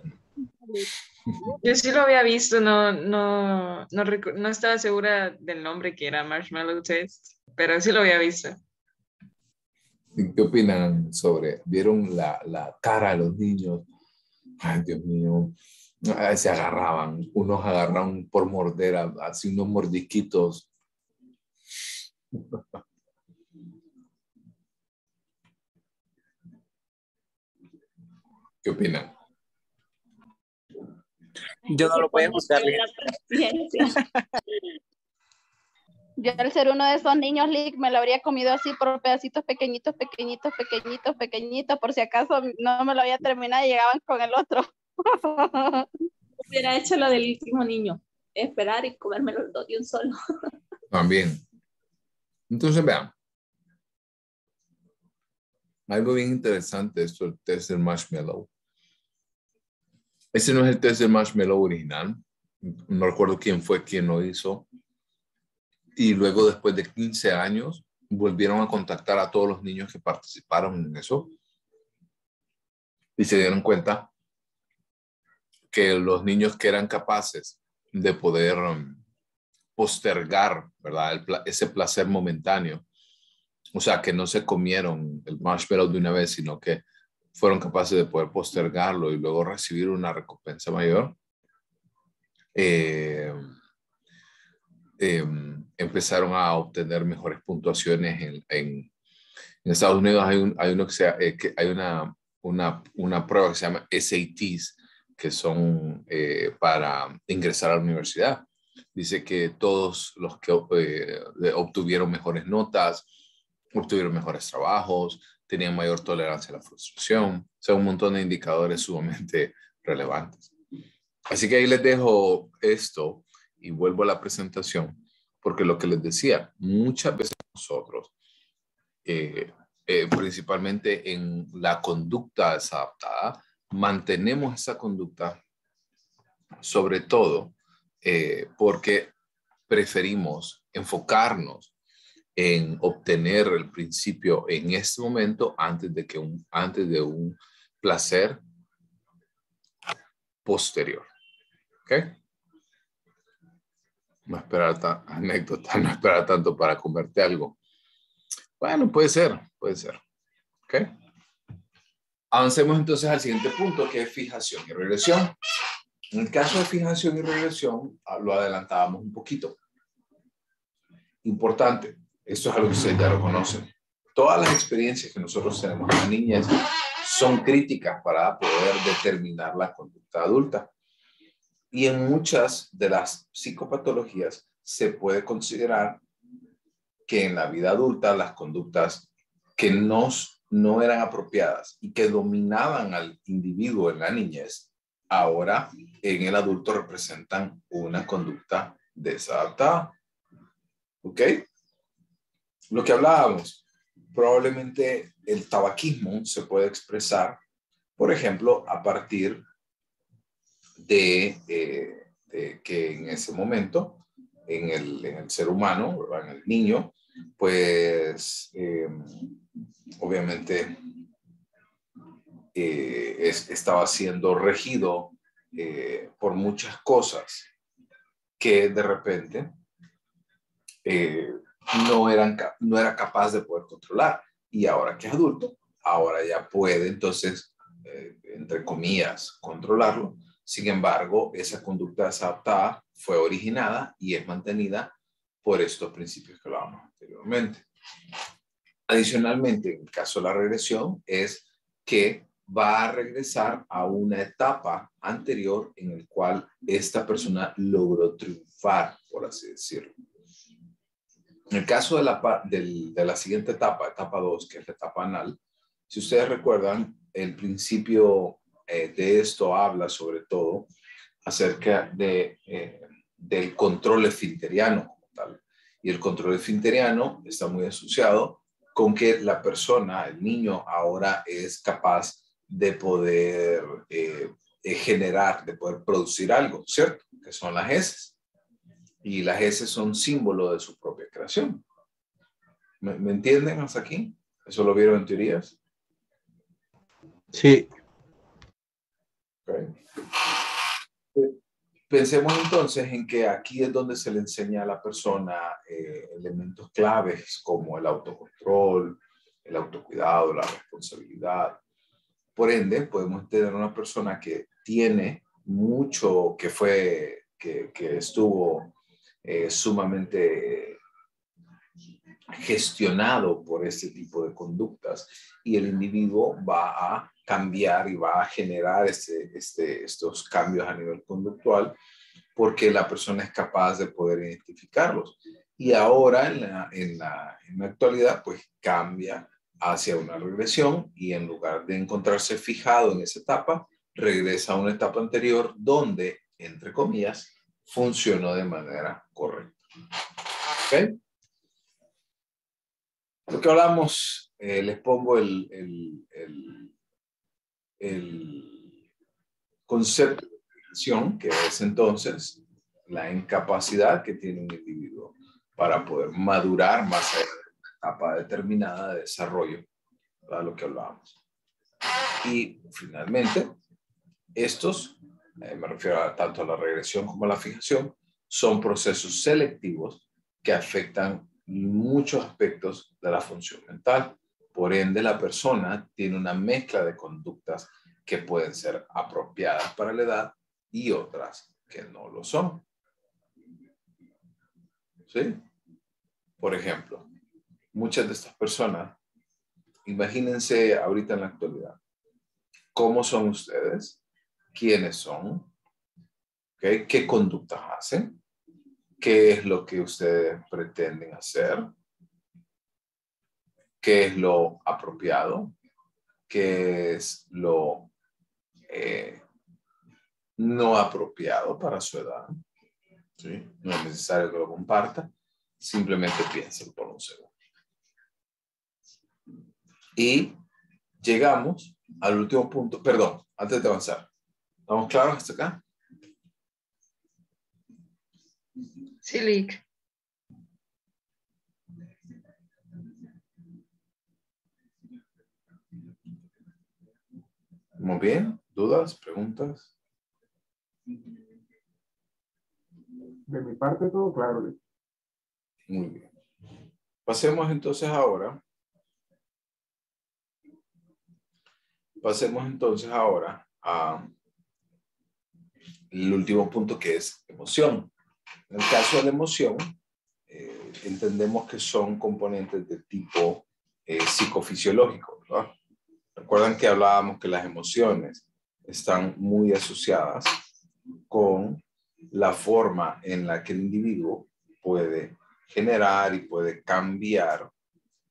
Speaker 9: Yo sí lo había visto, no estaba segura del nombre que era Marshmallow Test, pero sí lo había visto.
Speaker 2: ¿Y qué opinan sobre, vieron la cara de los niños? Ay, Dios mío, se agarraban, unos agarraban por morder, así unos mordisquitos. ¿Qué opinan?
Speaker 10: Yo no lo voy a juzgar.
Speaker 6: Yo al ser uno de esos niños, Lick, me lo habría comido así por pedacitos pequeñitos, pequeñitos, pequeñitos, pequeñitos, por si acaso no me lo había terminado y llegaban con el otro.
Speaker 4: Hubiera hecho lo del último niño, esperar y comerme los dos de un solo.
Speaker 2: También. Entonces, vean. Algo bien interesante esto del test del marshmallow. Ese no es el test del marshmallow original. No recuerdo quién fue quien lo hizo. Y luego, después de 15 años, volvieron a contactar a todos los niños que participaron en eso. Y se dieron cuenta que los niños que eran capaces de poder postergar, ¿verdad? Ese placer momentáneo. O sea, que no se comieron el marshmallow de una vez, sino que fueron capaces de poder postergarlo y luego recibir una recompensa mayor. empezaron a obtener mejores puntuaciones en Estados Unidos. Hay una prueba que se llama SATs, que son para ingresar a la universidad. Dice que todos los que obtuvieron mejores notas, obtuvieron mejores trabajos, tenían mayor tolerancia a la frustración. O sea, un montón de indicadores sumamente relevantes. Así que ahí les dejo esto y vuelvo a la presentación, porque lo que les decía, muchas veces nosotros, principalmente en la conducta desadaptada, mantenemos esa conducta sobre todo porque preferimos enfocarnos en obtener el principio en este momento antes de un placer posterior. ¿Ok? No esperar anécdota, no esperar tanto para comerte algo. Bueno, puede ser. ¿Ok? Avancemos entonces al siguiente punto, que es fijación y regresión. En el caso de fijación y regresión, lo adelantábamos un poquito. Importante, esto es algo que ustedes ya lo conocen. Todas las experiencias que nosotros tenemos en la niñez son críticas para poder determinar la conducta adulta. Y en muchas de las psicopatologías se puede considerar que en la vida adulta las conductas que no eran apropiadas y que dominaban al individuo en la niñez, ahora en el adulto representan una conducta desadaptada. ¿Ok? Lo que hablábamos, probablemente el tabaquismo se puede expresar, por ejemplo, a partir de que en ese momento, en el ser humano, ¿verdad? En el niño, pues obviamente estaba siendo regido por muchas cosas que de repente no era capaz de poder controlar. Y ahora que es adulto, ahora ya puede entonces, entre comillas, controlarlo. Sin embargo, esa conducta desadaptada fue originada y es mantenida por estos principios que hablábamos anteriormente. Adicionalmente, en el caso de la regresión, es que va a regresar a una etapa anterior en el cual esta persona logró triunfar, por así decirlo. En el caso de la siguiente etapa, etapa 2, que es la etapa anal, si ustedes recuerdan, el principio de esto habla sobre todo acerca del control esfinteriano como tal. Y el control esfinteriano está muy asociado con que la persona, el niño, ahora es capaz de poder generar, de poder producir algo, ¿cierto? Que son las heces. Y las heces son símbolo de su propia creación. ¿Me entienden hasta aquí? ¿Eso lo vieron en teorías?
Speaker 1: Sí.
Speaker 2: Okay. Pensemos entonces en que aquí es donde se le enseña a la persona elementos claves como el autocontrol, el autocuidado, la responsabilidad. Por ende, podemos tener una persona que tiene mucho, que estuvo sumamente gestionado por este tipo de conductas, y el individuo va a cambiar y va a generar estos cambios a nivel conductual porque la persona es capaz de poder identificarlos. Y ahora en la actualidad pues cambia hacia una regresión y en lugar de encontrarse fijado en esa etapa, regresa a una etapa anterior donde, entre comillas, funcionó de manera correcta. ¿Ok? Lo que hablamos, les pongo el concepto de regresión, que es entonces la incapacidad que tiene un individuo para poder madurar más allá de una etapa determinada de desarrollo, ¿verdad? Lo que hablábamos. Y finalmente, estos, me refiero tanto a la regresión como a la fijación, son procesos selectivos que afectan muchos aspectos de la función mental. Por ende, la persona tiene una mezcla de conductas que pueden ser apropiadas para la edad y otras que no lo son. ¿Sí? Por ejemplo, muchas de estas personas, imagínense ahorita en la actualidad, ¿cómo son ustedes? ¿Quiénes son? ¿Okay? ¿Qué conductas hacen? ¿Qué es lo que ustedes pretenden hacer? ¿Qué es lo apropiado? ¿Qué es lo no apropiado para su edad? ¿Sí? No es necesario que lo comparta. Simplemente piénsenlo por un segundo. Y llegamos al último punto. Perdón, antes de avanzar. ¿Estamos claros hasta acá?
Speaker 9: Sí, Lick.
Speaker 2: Muy bien. ¿Dudas? ¿Preguntas?
Speaker 11: De mi parte todo claro.
Speaker 2: Muy bien. Pasemos entonces ahora a el último punto, que es emoción. En el caso de la emoción, entendemos que son componentes de tipo psicofisiológico, ¿verdad? Recuerdan que hablábamos que las emociones están muy asociadas con la forma en la que el individuo puede generar y puede cambiar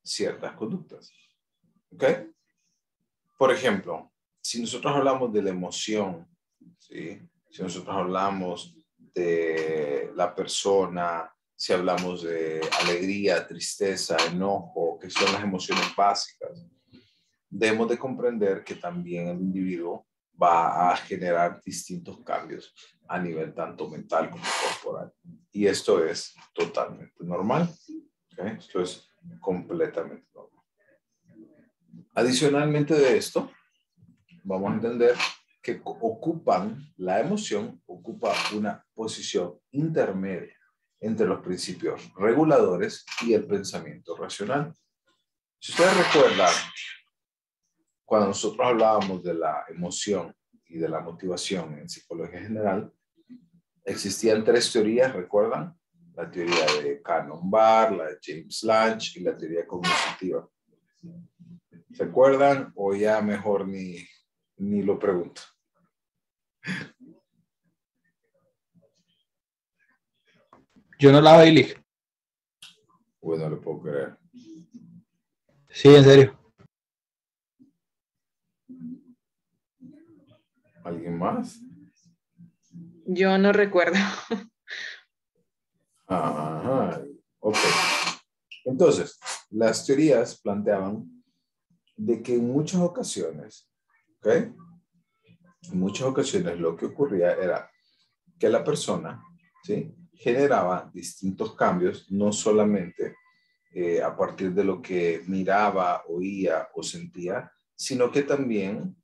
Speaker 2: ciertas conductas. ¿Ok? Por ejemplo, si nosotros hablamos de la emoción, ¿sí? Si nosotros hablamos de la persona, si hablamos de alegría, tristeza, enojo, que son las emociones básicas, debemos de comprender que también el individuo va a generar distintos cambios a nivel tanto mental como corporal. Y esto es totalmente normal. ¿Okay? Esto es completamente normal. Adicionalmente de esto, vamos a entender que la emoción ocupa una posición intermedia entre los principios reguladores y el pensamiento racional. Si ustedes recuerdan, cuando nosotros hablábamos de la emoción y de la motivación en psicología general, existían 3 teorías, ¿recuerdan? La teoría de Cannon-Barr, la de James Lange y la teoría cognitiva. ¿Se acuerdan? O ya mejor ni lo pregunto.
Speaker 1: Yo no la vi, Lick.
Speaker 2: Bueno, no lo puedo creer.
Speaker 1: Sí, en serio.
Speaker 2: ¿Alguien más?
Speaker 9: Yo no recuerdo.
Speaker 2: Ajá. Ok. Entonces, las teorías planteaban de que en muchas ocasiones, ¿ok? En muchas ocasiones lo que ocurría era que la persona, ¿sí?, generaba distintos cambios, no solamente a partir de lo que miraba, oía o sentía, sino que también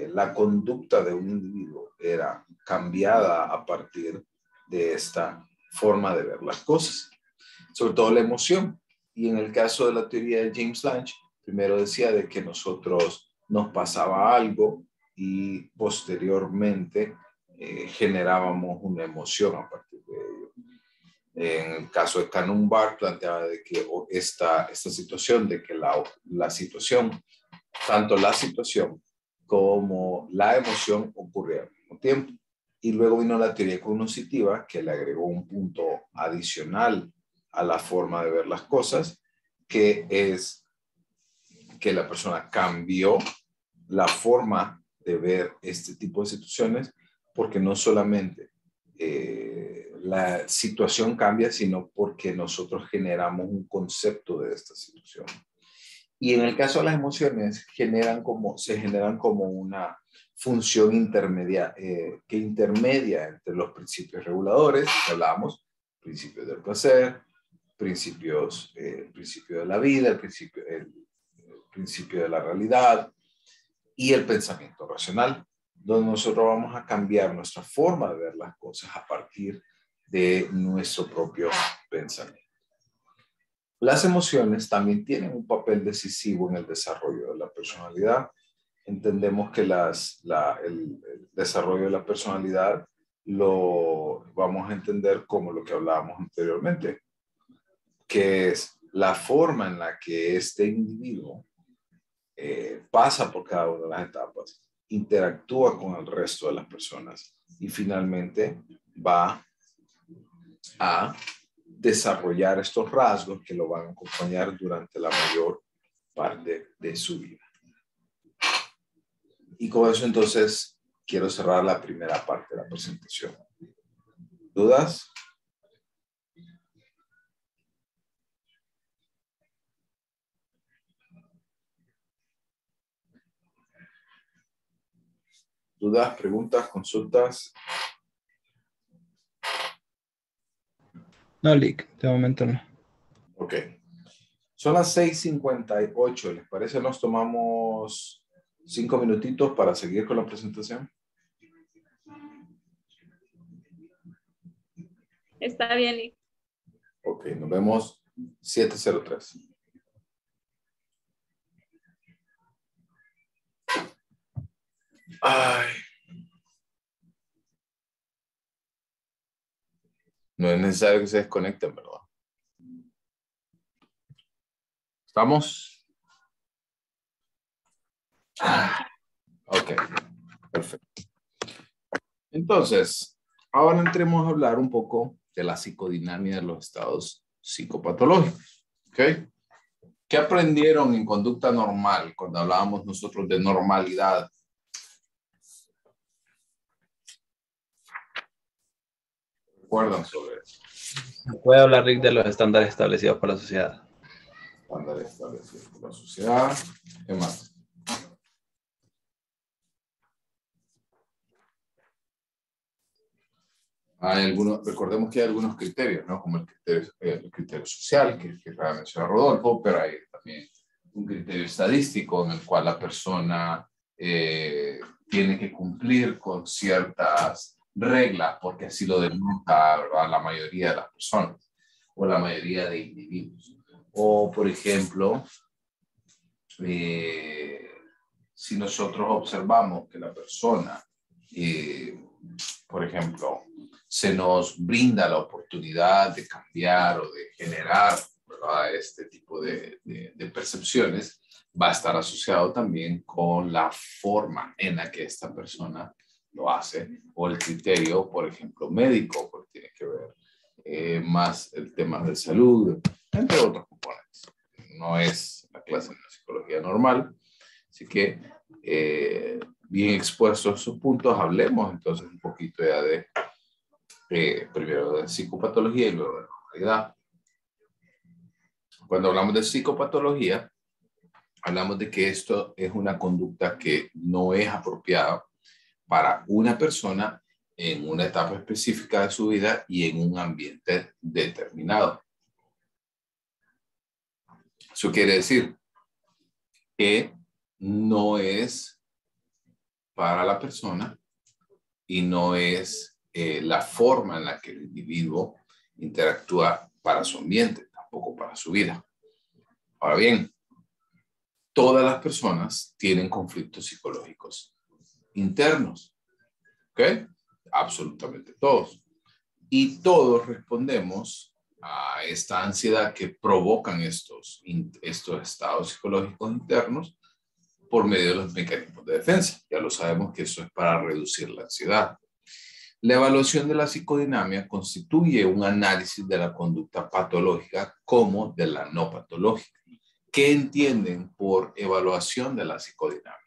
Speaker 2: la conducta de un individuo era cambiada a partir de esta forma de ver las cosas, sobre todo la emoción. Y en el caso de la teoría de James Lange, primero decía de que nosotros nos pasaba algo y posteriormente generábamos una emoción a partir de ello. En el caso de Cannon-Barr planteaba de que esta situación, de que la situación, tanto la situación como la emoción ocurrían al mismo tiempo. Y luego vino la teoría cognitiva, que le agregó un punto adicional a la forma de ver las cosas, que es que la persona cambió la forma de ver este tipo de situaciones, porque no solamente la situación cambia, sino porque nosotros generamos un concepto de esta situación. Y en el caso de las emociones, se generan como una función intermedia, que intermedia entre los principios reguladores, que hablábamos, principios del placer, el principio de la vida, el principio de la realidad y el pensamiento racional, donde nosotros vamos a cambiar nuestra forma de ver las cosas a partir de nuestro propio pensamiento. Las emociones también tienen un papel decisivo en el desarrollo de la personalidad. Entendemos que el desarrollo de la personalidad lo vamos a entender como lo que hablábamos anteriormente, que es la forma en la que este individuo pasa por cada una de las etapas, interactúa con el resto de las personas y finalmente va a desarrollar estos rasgos que lo van a acompañar durante la mayor parte de su vida. Y con eso entonces quiero cerrar la primera parte de la presentación. ¿Dudas? ¿Dudas, preguntas, consultas?
Speaker 1: No, Lick, de momento no.
Speaker 2: Ok. Son las 6:58. ¿Les parece? Nos tomamos 5 minutitos para seguir con la presentación.
Speaker 4: Está bien, Lick.
Speaker 2: Ok, nos vemos 7:03. Ay. No es necesario que se desconecten, ¿verdad? ¿Estamos? Ok, perfecto. Entonces, ahora entremos a hablar un poco de la psicodinámica de los estados psicopatológicos. ¿Ok? ¿Qué aprendieron en conducta normal cuando hablábamos nosotros de normalidad? ¿Recuerdan sobre eso?
Speaker 1: Puede hablar, Rick, de los estándares establecidos por la sociedad.
Speaker 2: Estándares establecidos por la sociedad. ¿Qué más? Hay algunos, recordemos que hay algunos criterios, ¿no? Como el criterio social, que mencionó Rodolfo, pero hay también un criterio estadístico en el cual la persona tiene que cumplir con ciertas reglas, porque así lo denota, ¿verdad?, la mayoría de las personas o la mayoría de individuos. O, por ejemplo, si nosotros observamos que la persona, por ejemplo, se nos brinda la oportunidad de cambiar o de generar, ¿verdad?, este tipo de percepciones, va a estar asociado también con la forma en la que esta persona lo hace, o el criterio, por ejemplo, médico, porque tiene que ver más el tema de salud, entre otros componentes. No es la clase de la psicología normal, así que bien expuestos esos puntos, hablemos entonces un poquito ya de primero de psicopatología y luego de normalidad. Cuando hablamos de psicopatología, hablamos de que esto es una conducta que no es apropiada para una persona en una etapa específica de su vida y en un ambiente determinado. Eso quiere decir que no es para la persona y no es la forma en la que el individuo interactúa para su ambiente, tampoco para su vida. Ahora bien, todas las personas tienen conflictos psicológicos internos, ¿ok? Absolutamente todos. Y todos respondemos a esta ansiedad que provocan estos estados psicológicos internos por medio de los mecanismos de defensa. Ya lo sabemos que eso es para reducir la ansiedad. La evaluación de la psicodinamia constituye un análisis de la conducta patológica como de la no patológica. ¿Qué entienden por evaluación de la psicodinamia?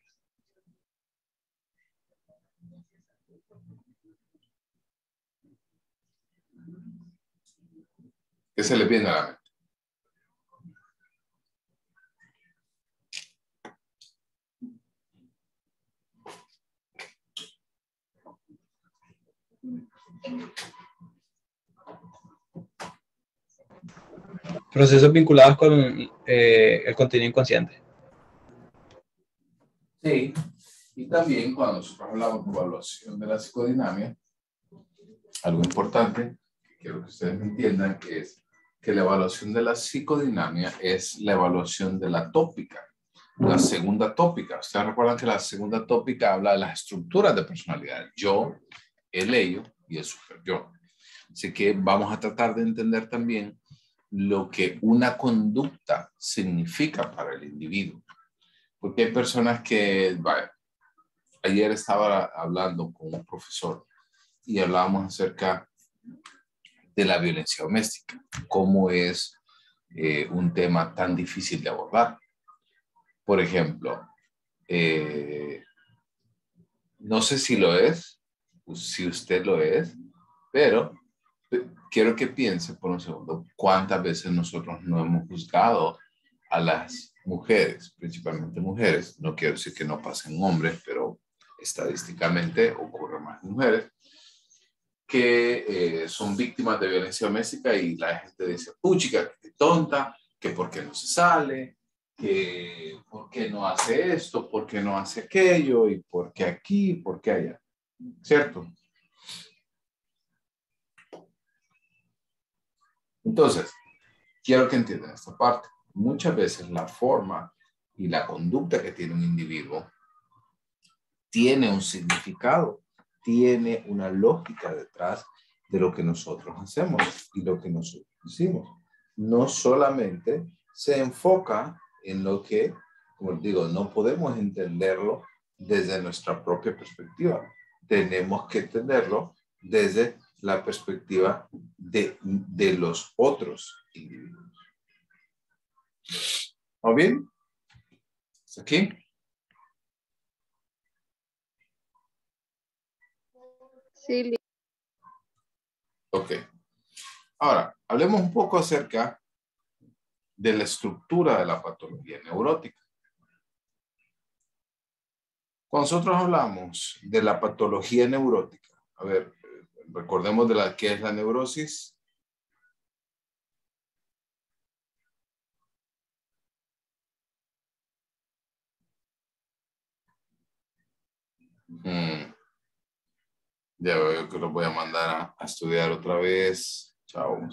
Speaker 2: ¿Qué se les viene a la mente?
Speaker 1: Procesos vinculados con el contenido inconsciente.
Speaker 2: Sí, y también cuando nosotros hablamos de evaluación de la psicodinamia, algo importante que quiero que ustedes entiendan es que la evaluación de la psicodinamia es la evaluación de la tópica, la segunda tópica. Ustedes recuerdan que la segunda tópica habla de las estructuras de personalidad, el yo, el ello y el super yo. Así que vamos a tratar de entender también lo que una conducta significa para el individuo. Porque hay personas que, vaya, ayer estaba hablando con un profesor y hablábamos acerca de la violencia doméstica, cómo es un tema tan difícil de abordar. Por ejemplo, no sé si lo es, si usted lo es, pero quiero que piense por un segundo cuántas veces nosotros no hemos juzgado a las mujeres, principalmente mujeres. No quiero decir que no pasen hombres, pero estadísticamente ocurre más en mujeres que son víctimas de violencia doméstica y la gente dice, puchica, que tonta, que por qué no se sale, que por qué no hace esto, por qué no hace aquello, y por qué aquí, por qué allá. ¿Cierto? Entonces, quiero que entiendan esta parte. Muchas veces la forma y la conducta que tiene un individuo tiene un significado, tiene una lógica detrás de lo que nosotros hacemos y lo que nosotros decimos. No solamente se enfoca en lo que, como digo, no podemos entenderlo desde nuestra propia perspectiva. Tenemos que entenderlo desde la perspectiva de los otros individuos. ¿Está bien? ¿Está aquí?
Speaker 6: Sí.
Speaker 2: Ok. Ahora, hablemos un poco acerca de la estructura de la patología neurótica. Cuando nosotros hablamos de la patología neurótica, a ver, recordemos de qué es la neurosis. Ya veo que los voy a mandar a estudiar otra vez. Chao.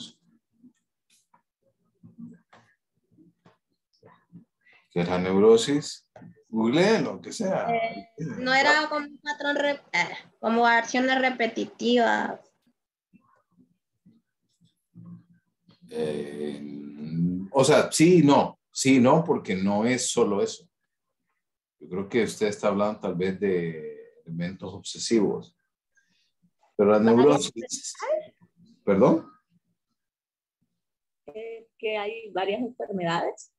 Speaker 2: ¿Qué es la neurosis? Googleenlo, que sea.
Speaker 5: No era como un patrón, como acciones repetitivas.
Speaker 2: O sea, sí, no, porque no es solo eso. Yo creo que usted está hablando tal vez de elementos obsesivos. Pero la neurosis... ¿Perdón?
Speaker 4: Que hay varias enfermedades.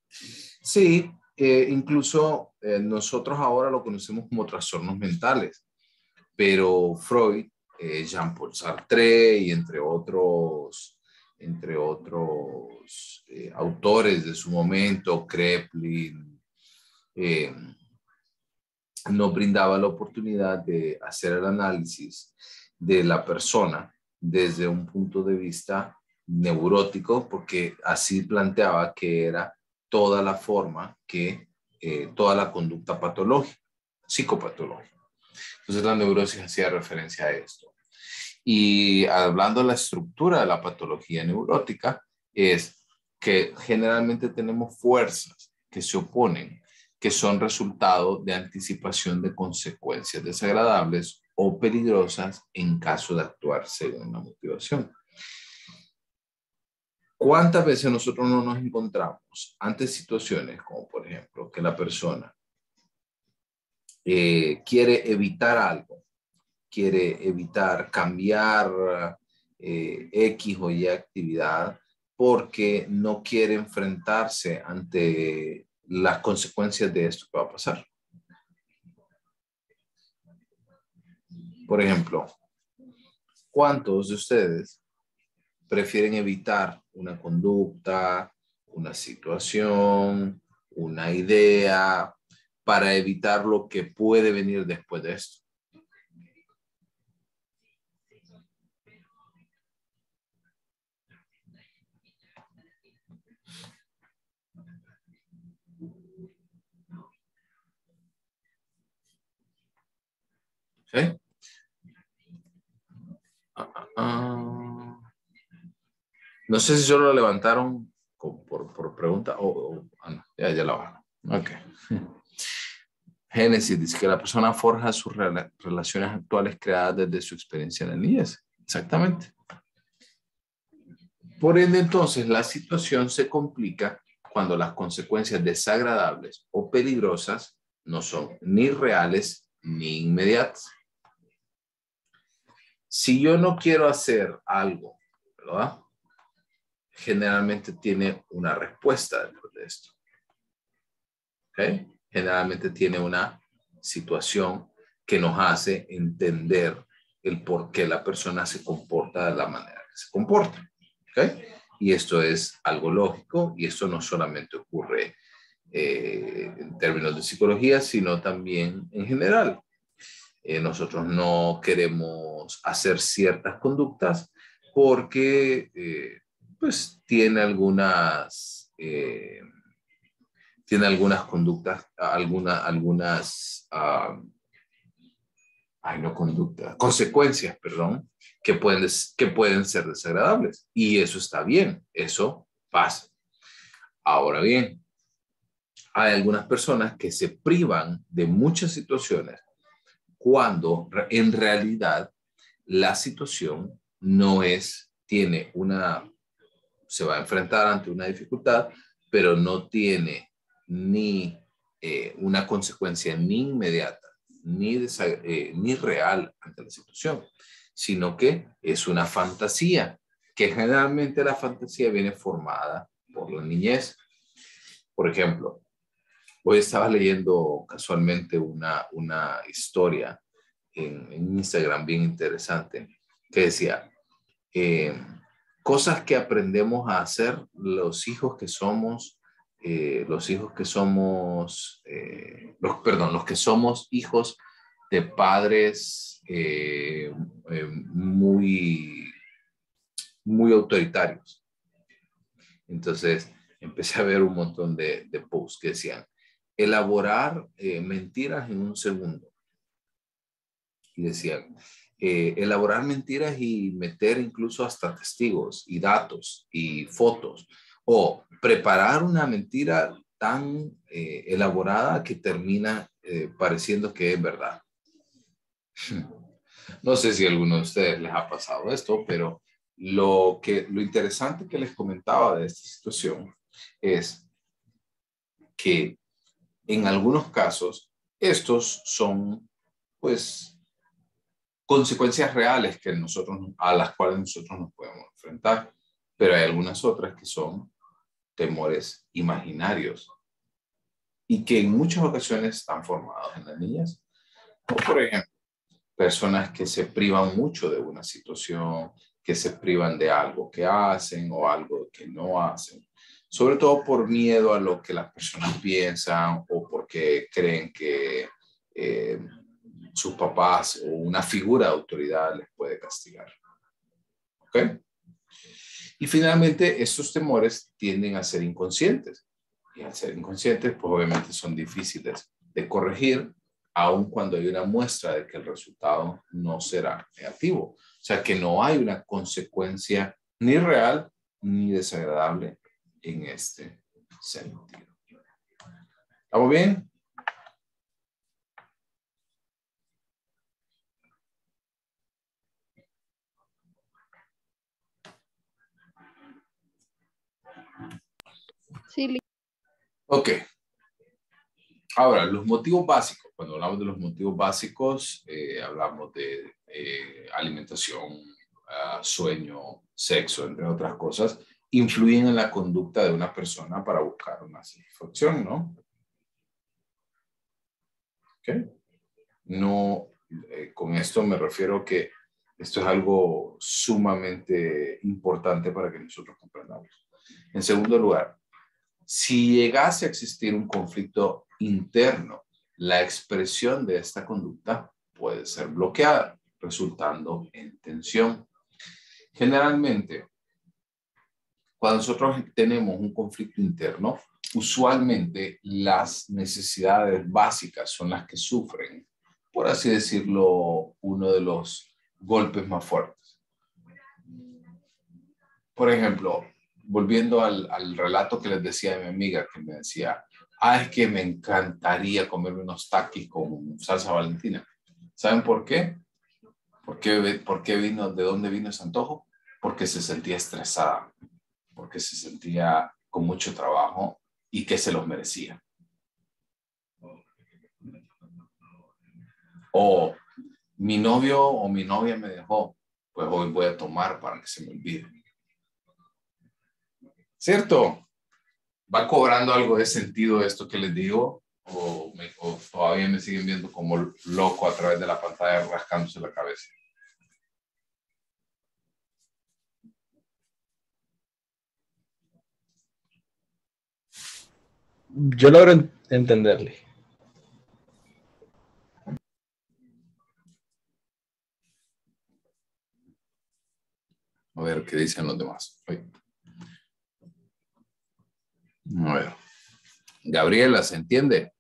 Speaker 2: Sí, incluso nosotros ahora lo conocemos como trastornos mentales, pero Freud, Jean-Paul Sartre y entre otros autores de su momento, Kraepelin, nos brindaba la oportunidad de hacer el análisis de la persona desde un punto de vista neurótico, porque así planteaba que era toda la forma toda la conducta patológica, psicopatológica. Entonces la neurosis hacía referencia a esto. Y hablando de la estructura de la patología neurótica, es que generalmente tenemos fuerzas que se oponen, que son resultado de anticipación de consecuencias desagradables o peligrosas en caso de actuar según la motivación. ¿Cuántas veces nosotros no nos encontramos ante situaciones como, por ejemplo, que la persona quiere evitar algo, quiere evitar cambiar X o Y actividad porque no quiere enfrentarse ante las consecuencias de esto que va a pasar? Por ejemplo, ¿cuántos de ustedes prefieren evitar una conducta, una situación, una idea, para evitar lo que puede venir después de esto? ¿Sí? No sé si solo lo levantaron por pregunta o no, ya la bajaron. Ok. Génesis dice que la persona forja sus relaciones actuales creadas desde su experiencia en la niñez. Exactamente. Por ende, entonces, la situación se complica cuando las consecuencias desagradables o peligrosas no son ni reales ni inmediatas. Si yo no quiero hacer algo, ¿verdad? Generalmente tiene una respuesta dentro de esto. ¿Okay? Generalmente tiene una situación que nos hace entender el por qué la persona se comporta de la manera que se comporta. ¿Okay? Y esto es algo lógico y esto no solamente ocurre en términos de psicología, sino también en general. Nosotros no queremos hacer ciertas conductas porque pues tiene algunas conductas, consecuencias, perdón, que pueden ser desagradables. Y eso está bien, eso pasa. Ahora bien, hay algunas personas que se privan de muchas situaciones cuando en realidad la situación se va a enfrentar ante una dificultad, pero no tiene ni una consecuencia ni inmediata, ni real ante la situación, sino que es una fantasía, que generalmente la fantasía viene formada por la niñez. Por ejemplo, hoy estaba leyendo casualmente una historia en Instagram bien interesante que decía, cosas que aprendemos a hacer los que somos hijos de padres muy, muy autoritarios. Entonces empecé a ver un montón de posts que decían, elaborar mentiras en un segundo. Y decían, elaborar mentiras y meter incluso hasta testigos y datos y fotos. O preparar una mentira tan elaborada que termina pareciendo que es verdad. No sé si a alguno de ustedes les ha pasado esto, pero lo interesante que les comentaba de esta situación es que en algunos casos estos son, pues, consecuencias reales a las cuales nosotros nos podemos enfrentar, pero hay algunas otras que son temores imaginarios y que en muchas ocasiones están formados en las niñas. O, por ejemplo, personas que se privan mucho de una situación, que se privan de algo que hacen o algo que no hacen, sobre todo por miedo a lo que las personas piensan o porque creen que sus papás o una figura de autoridad les puede castigar. ¿Ok? Y finalmente, estos temores tienden a ser inconscientes. Y al ser inconscientes, pues obviamente son difíciles de corregir, aun cuando hay una muestra de que el resultado no será negativo. O sea, que no hay una consecuencia ni real ni desagradable en este sentido. ¿Estamos bien?
Speaker 6: Sí.
Speaker 2: Ok. Ahora, los motivos básicos. Cuando hablamos de los motivos básicos, hablamos de alimentación, sueño, sexo, entre otras cosas, influyen en la conducta de una persona para buscar una satisfacción, ¿no? ¿Ok? No, con esto me refiero que esto es algo sumamente importante para que nosotros comprendamos. En segundo lugar, si llegase a existir un conflicto interno, la expresión de esta conducta puede ser bloqueada, resultando en tensión. Generalmente, cuando nosotros tenemos un conflicto interno, usualmente las necesidades básicas son las que sufren, por así decirlo, uno de los golpes más fuertes. Por ejemplo, volviendo al relato que les decía de mi amiga, que me decía, es que me encantaría comerme unos taquis con salsa Valentina. ¿Saben por qué? ¿Por qué vino? ¿De dónde vino ese antojo? Porque se sentía estresada. porque se sentía con mucho trabajo y que se los merecía. O mi novio o mi novia me dejó, pues hoy voy a tomar para que se me olvide. ¿Cierto? ¿Va cobrando algo de sentido esto que les digo? ¿O todavía me siguen viendo como loco a través de la pantalla rascándose la cabeza?
Speaker 1: Yo logro entenderle.
Speaker 2: A ver qué dicen los demás. A ver. Gabriela, ¿se entiende?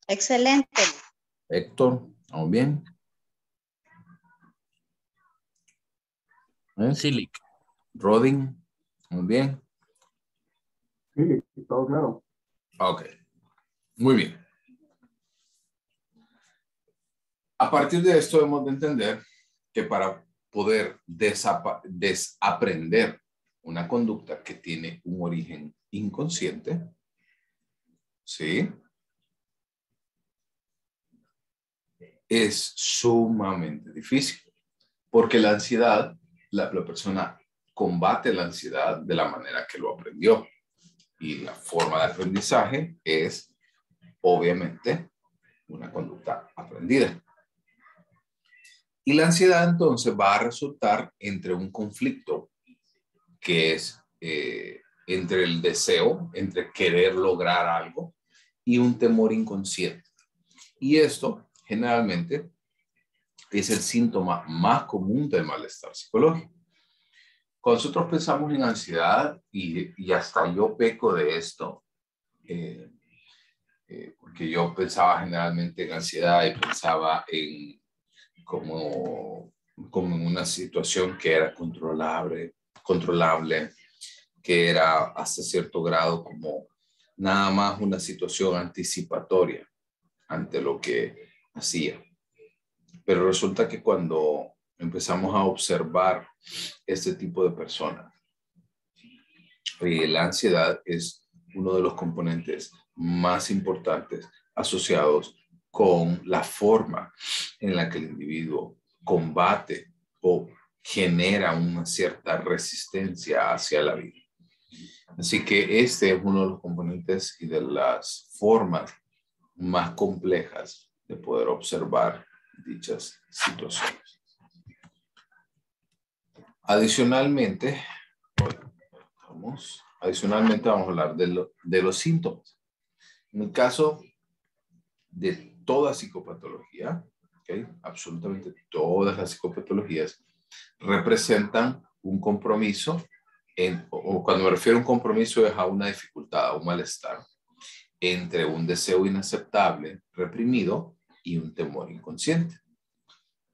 Speaker 5: Excelente.
Speaker 2: Héctor, ¿vamos bien?
Speaker 3: Sí,
Speaker 2: Rodin, ¿vamos bien?
Speaker 11: Sí, todo claro.
Speaker 2: Ok, muy bien. A partir de esto hemos de entender que para poder desaprender una conducta que tiene un origen inconsciente, ¿sí? Es sumamente difícil, porque la ansiedad, la persona combate la ansiedad de la manera que lo aprendió. Y la forma de aprendizaje es, obviamente, una conducta aprendida. Y la ansiedad entonces va a resultar entre un conflicto que es entre el deseo, entre querer lograr algo y un temor inconsciente. Y esto generalmente es el síntoma más común del malestar psicológico. Cuando nosotros pensamos en ansiedad, y hasta yo peco de esto, porque yo pensaba generalmente en ansiedad y pensaba en como en una situación que era controlable, que era hasta cierto grado como nada más una situación anticipatoria ante lo que hacía. Pero resulta que cuando empezamos a observar este tipo de personas, la ansiedad es uno de los componentes más importantes asociados con la forma en la que el individuo combate o genera una cierta resistencia hacia la vida. Así que este es uno de los componentes y de las formas más complejas de poder observar dichas situaciones. Adicionalmente, vamos a hablar de los síntomas. En el caso de toda psicopatología, ¿okay? Absolutamente todas las psicopatologías representan un compromiso, o cuando me refiero a un compromiso es a una dificultad, a un malestar, entre un deseo inaceptable, reprimido, y un temor inconsciente.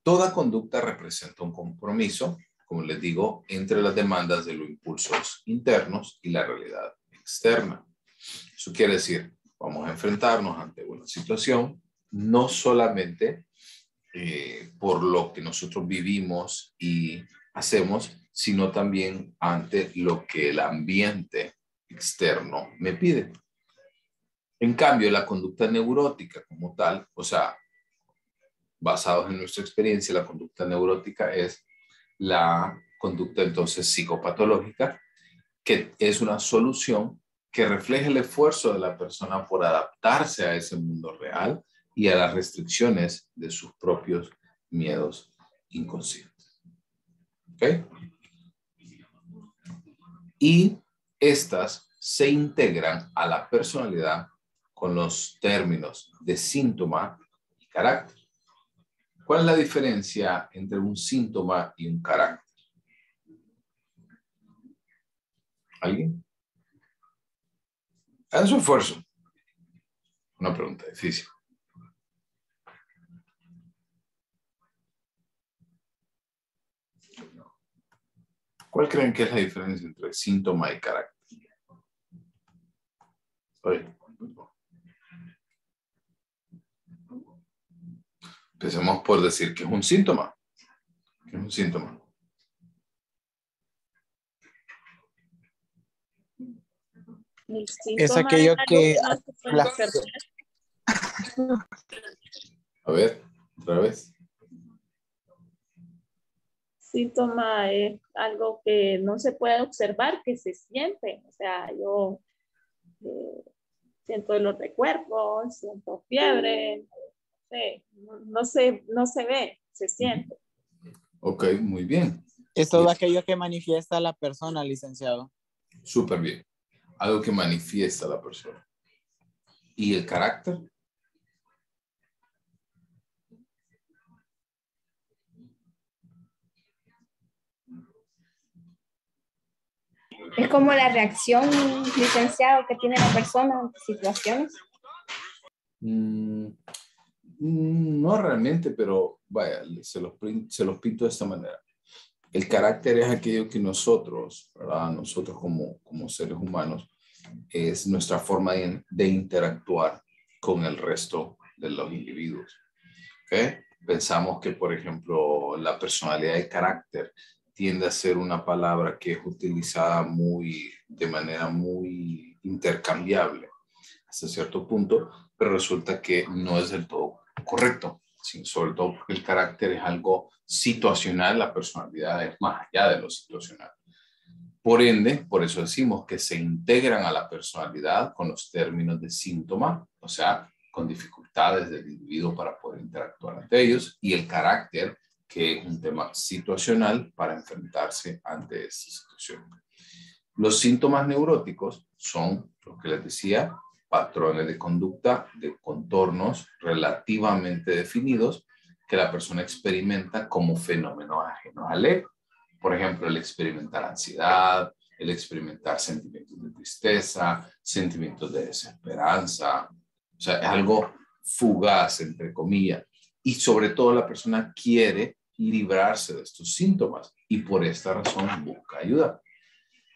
Speaker 2: Toda conducta representa un compromiso, como les digo, entre las demandas de los impulsos internos y la realidad externa. Eso quiere decir, vamos a enfrentarnos ante una situación, no solamente por lo que nosotros vivimos y hacemos, sino también ante lo que el ambiente externo me pide. En cambio, la conducta neurótica como tal, o sea, basados en nuestra experiencia, la conducta neurótica es la conducta entonces psicopatológica, que es una solución que refleja el esfuerzo de la persona por adaptarse a ese mundo real y a las restricciones de sus propios miedos inconscientes. ¿Ok? Y estas se integran a la personalidad con los términos de síntoma y carácter. ¿Cuál es la diferencia entre un síntoma y un carácter? ¿Alguien? Hagan su esfuerzo. Una pregunta difícil. ¿Cuál creen que es la diferencia entre síntoma y carácter? Oye. Empecemos por decir que es un síntoma. ¿Qué es un síntoma?
Speaker 4: El
Speaker 10: Es
Speaker 4: síntoma
Speaker 10: aquello
Speaker 4: algo
Speaker 10: que
Speaker 4: no se puede
Speaker 10: la-
Speaker 4: observar.
Speaker 2: A ver, otra vez.
Speaker 4: Síntoma es algo que no se puede observar, que se siente. O sea, yo siento dolor de cuerpo, siento fiebre, no se ve, se siente.
Speaker 2: Ok, muy bien.
Speaker 10: es todo aquello que manifiesta la persona, licenciado.
Speaker 2: Súper bien. Algo que manifiesta la persona. ¿Y el carácter?
Speaker 12: Es como la reacción, licenciado, que tiene la persona ante situaciones.
Speaker 2: No realmente, pero vaya, se los pinto de esta manera. El carácter es aquello que nosotros, ¿verdad? Nosotros como seres humanos, es nuestra forma de interactuar con el resto de los individuos. ¿Okay? Pensamos que, por ejemplo, la personalidad de carácter tiende a ser una palabra que es utilizada de manera muy intercambiable hasta cierto punto, pero resulta que no es del todo correcto, sobre todo porque el carácter es algo situacional, la personalidad es más allá de lo situacional. Por ende, por eso decimos que se integran a la personalidad con los términos de síntoma, o sea, con dificultades del individuo para poder interactuar ante ellos, y el carácter, que es un tema situacional para enfrentarse ante esta situación. Los síntomas neuróticos son, lo que les decía, patrones de conducta de contornos relativamente definidos que la persona experimenta como fenómenos ajenos al ego. Por ejemplo, el experimentar ansiedad, el experimentar sentimientos de tristeza, sentimientos de desesperanza. O sea, es algo fugaz, entre comillas. Y sobre todo la persona quiere librarse de estos síntomas y por esta razón busca ayuda.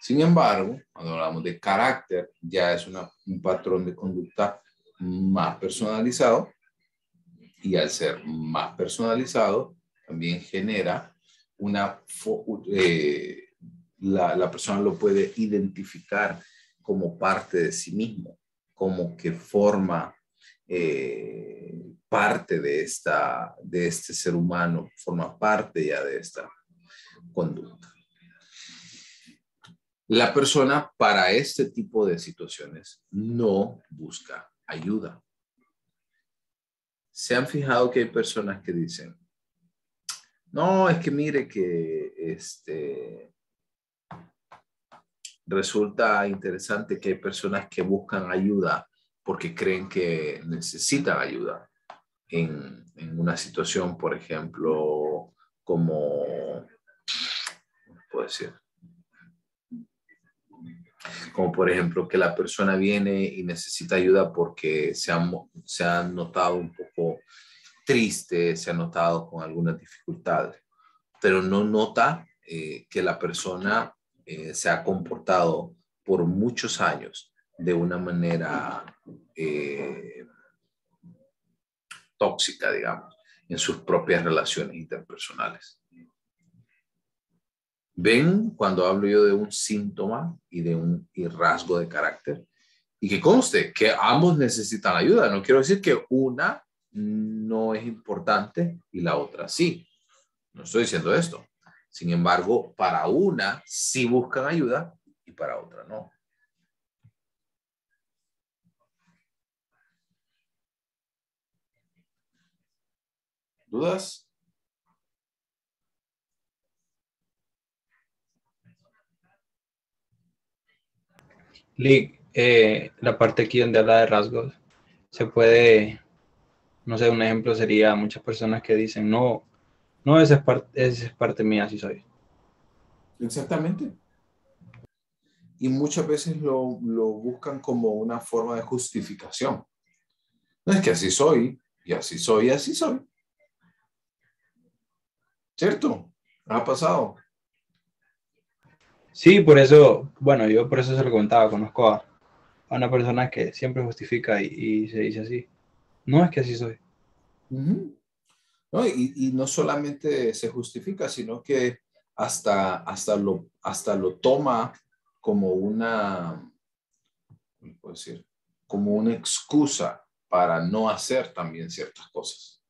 Speaker 2: Sin embargo, cuando hablamos de carácter, ya es un patrón de conducta más personalizado y al ser más personalizado también genera la persona lo puede identificar como parte de sí mismo, como que forma parte de este ser humano, forma parte ya de esta conducta. La persona para este tipo de situaciones no busca ayuda. ¿Se han fijado que hay personas que dicen, no, es que mire que resulta interesante que hay personas que buscan ayuda porque creen que necesitan ayuda en una situación, por ejemplo, como, ¿cómo puedo decir? Como por ejemplo que la persona viene y necesita ayuda porque se ha notado un poco triste, se ha notado con algunas dificultades, pero no nota que la persona se ha comportado por muchos años de una manera tóxica, digamos, en sus propias relaciones interpersonales. ¿Ven cuando hablo yo de un síntoma y de un rasgo de carácter? Y que conste que ambos necesitan ayuda. No quiero decir que una no es importante y la otra sí. No estoy diciendo esto. Sin embargo, para una sí buscan ayuda y para otra no. ¿Dudas?
Speaker 1: Lick, la parte aquí donde habla de rasgos, se puede, no sé, un ejemplo sería muchas personas que dicen, no, esa es parte mía, así soy.
Speaker 2: Exactamente. Y muchas veces lo buscan como una forma de justificación. No es que así soy, y así soy, y así soy. ¿Cierto? ¿Ha pasado?
Speaker 1: Sí, por eso, bueno, yo por eso se lo comentaba, conozco a una persona que siempre justifica y se dice así, no es que así soy.
Speaker 2: Uh-huh. No, y no solamente se justifica, sino que hasta lo toma como una puedo decir? Como una excusa para no hacer también ciertas cosas.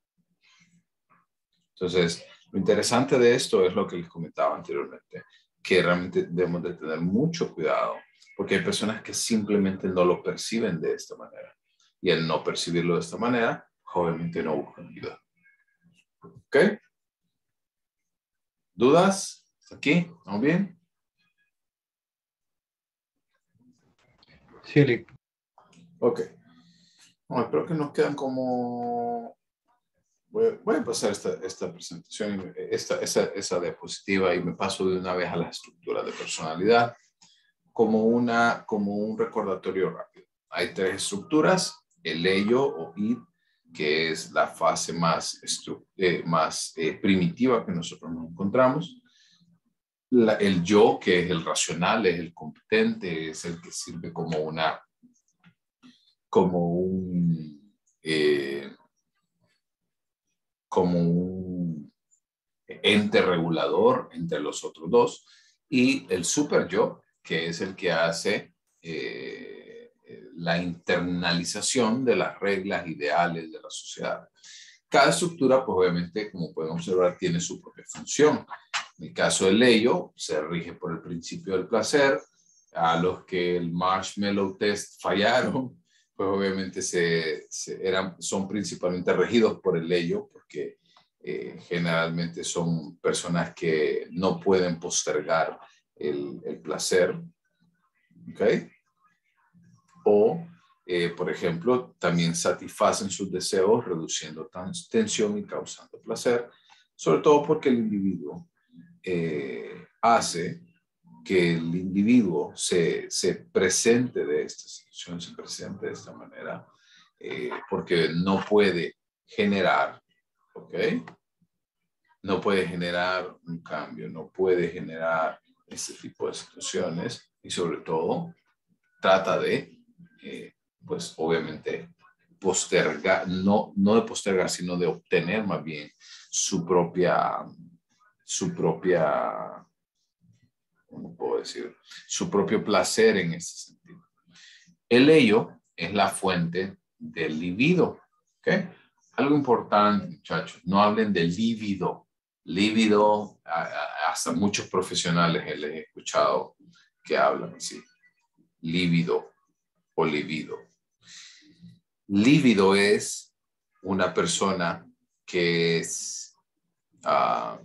Speaker 2: Entonces, lo interesante de esto es lo que les comentaba anteriormente, que realmente debemos de tener mucho cuidado, porque hay personas que simplemente no lo perciben de esta manera. Y al no percibirlo de esta manera, obviamente no buscan ayuda. ¿Ok? ¿Dudas? ¿Hasta aquí? ¿Vamos bien?
Speaker 1: Sí, Lick.
Speaker 2: Ok. Bueno, espero que nos quedan como... Voy a pasar esta presentación, esa diapositiva, y me paso de una vez a la estructura de personalidad como un recordatorio rápido. Hay 3 estructuras: el ello o id, que es la fase más primitiva que nosotros nos encontramos. El yo, que es el racional, es el competente, es el que sirve como un ente regulador entre los otros 2, y el super yo, que es el que hace la internalización de las reglas ideales de la sociedad. Cada estructura, pues obviamente, como pueden observar, tiene su propia función. En el caso del ello, se rige por el principio del placer. A los que el marshmallow test fallaron, pues obviamente son principalmente regidos por el ello, porque generalmente son personas que no pueden postergar el placer. ¿Ok? O, por ejemplo, también satisfacen sus deseos reduciendo tensión y causando placer, sobre todo porque el individuo hace que el individuo se presente de esta situación, se presente de esta manera, porque no puede generar, ¿ok? No puede generar un cambio, no puede generar este tipo de situaciones, y sobre todo trata de, pues obviamente, postergar, no de postergar, sino de obtener más bien su propia, ¿cómo puedo decir? Su propio placer en ese sentido. El ello es la fuente del libido, ¿ok? Algo importante, muchachos, no hablen del líbido. Líbido, hasta muchos profesionales les he escuchado que hablan así. Líbido o libido. Líbido es una persona que es,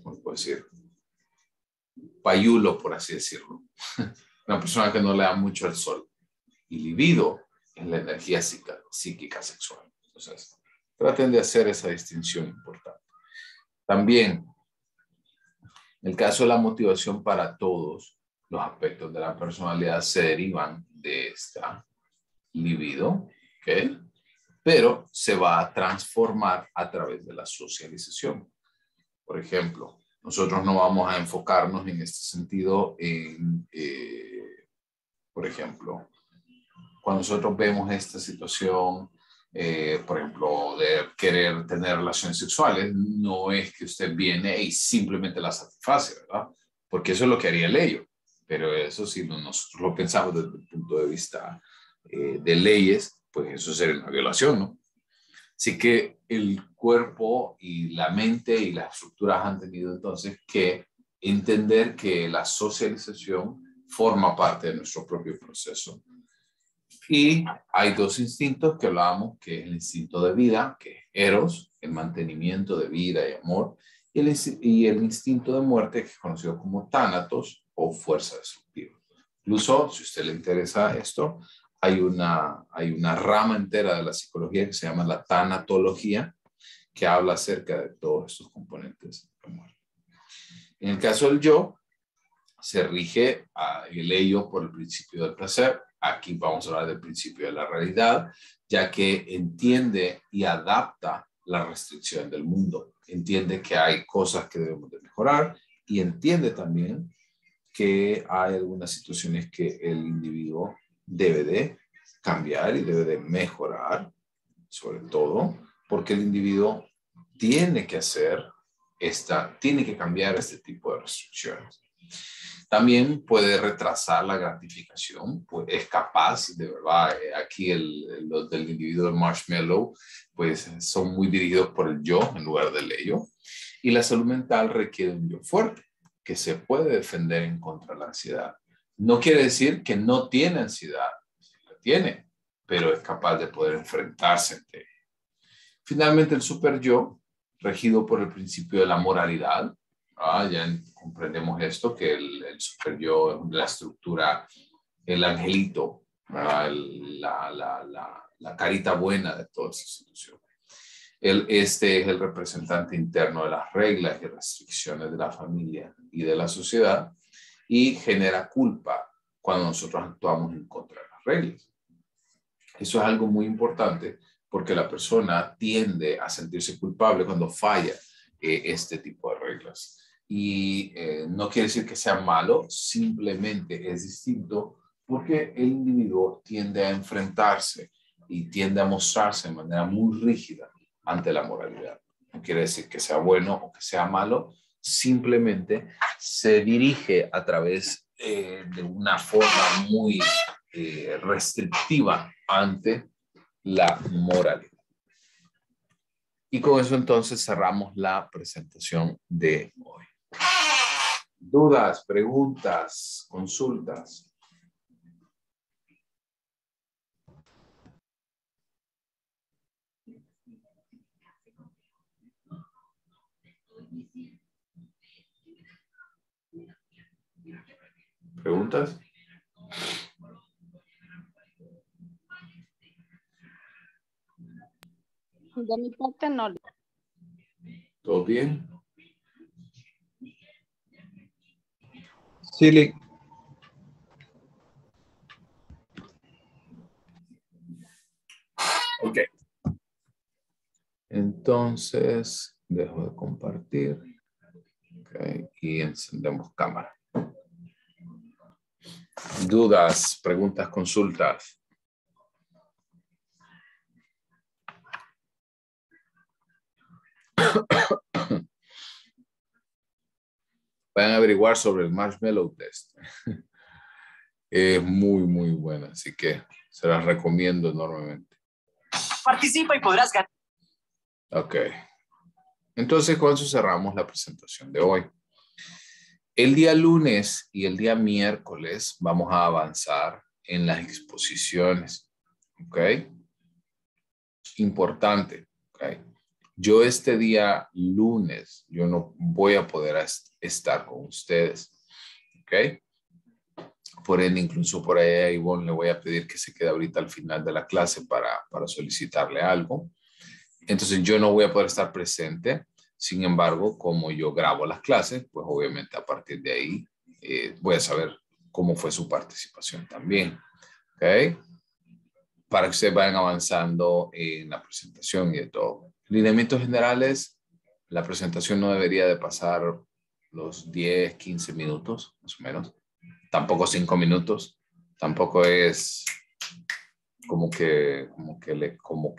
Speaker 2: ¿cómo puedo decir? Payulo, por así decirlo. Una persona que no le da mucho al sol. Y libido es la energía psíquica sexual. Entonces, traten de hacer esa distinción importante. También, en el caso de la motivación para todos, los aspectos de la personalidad se derivan de esta libido, ¿ok? Pero se va a transformar a través de la socialización. Por ejemplo, nosotros no vamos a enfocarnos en este sentido por ejemplo, cuando nosotros vemos esta situación, por ejemplo, de querer tener relaciones sexuales, no es que usted viene y simplemente la satisface, ¿verdad? Porque eso es lo que haría el ello. Pero eso, si nosotros lo pensamos desde el punto de vista de leyes, pues eso sería una violación, ¿no? Así que el cuerpo y la mente y las estructuras han tenido entonces que entender que la socialización forma parte de nuestro propio proceso. Y hay 2 instintos que hablábamos, que es el instinto de vida, que es Eros, el mantenimiento de vida y amor, y el instinto de muerte, que es conocido como Tánatos o fuerza destructiva. Incluso, si a usted le interesa esto, hay una rama entera de la psicología que se llama la tanatología, que habla acerca de todos estos componentes de muerte. En el caso del yo, se rige el ello por el principio del placer. Aquí vamos a hablar del principio de la realidad, ya que entiende y adapta la restricción del mundo. Entiende que hay cosas que debemos de mejorar y entiende también que hay algunas situaciones que el individuo debe de cambiar y debe de mejorar, sobre todo porque el individuo tiene que cambiar este tipo de restricciones. También puede retrasar la gratificación, pues es capaz, de verdad, aquí los del individuo del marshmallow, pues son muy dirigidos por el yo en lugar del ello. Y la salud mental requiere un yo fuerte, que se puede defender en contra de la ansiedad. No quiere decir que no tiene ansiedad, sí la tiene, pero es capaz de poder enfrentarse ante ella. Finalmente, el super yo, regido por el principio de la moralidad. Ya comprendemos esto, que el super yo es la estructura, el angelito, la carita buena de toda esa institución. Este es el representante interno de las reglas y restricciones de la familia y de la sociedad y genera culpa cuando nosotros actuamos en contra de las reglas. Eso es algo muy importante porque la persona tiende a sentirse culpable cuando falla este tipo de reglas. Y no quiere decir que sea malo, simplemente es distinto porque el individuo tiende a enfrentarse y tiende a mostrarse de manera muy rígida ante la moralidad. No quiere decir que sea bueno o que sea malo, simplemente se dirige a través de una forma muy restrictiva ante la moralidad. Y con eso entonces cerramos la presentación de hoy. ¿Dudas, preguntas, consultas? ¿Preguntas?
Speaker 6: De mi parte no.
Speaker 2: ¿Todo bien?
Speaker 1: Sí, Lick.
Speaker 2: Ok. Entonces, dejo de compartir. Okay. Y encendemos cámara. ¿Dudas, preguntas, consultas? Vayan a averiguar sobre el Marshmallow Test. Es muy, muy buena, así que se las recomiendo enormemente.
Speaker 13: Participa y podrás ganar.
Speaker 2: Ok. Entonces, con eso cerramos la presentación de hoy. El día lunes y el día miércoles vamos a avanzar en las exposiciones. ¿Ok? Importante. ¿Ok? Yo este día lunes, yo no voy a poder estar con ustedes. ¿Ok? Por ende, incluso por ahí a Ivonne le voy a pedir que se quede ahorita al final de la clase para solicitarle algo. Entonces yo no voy a poder estar presente. Sin embargo, como yo grabo las clases, pues obviamente a partir de ahí voy a saber cómo fue su participación también. ¿Ok? Para que ustedes vayan avanzando en la presentación y de todo. Lineamientos generales, la presentación no debería de pasar los 10, 15 minutos, más o menos. Tampoco 5 minutos. Tampoco es como que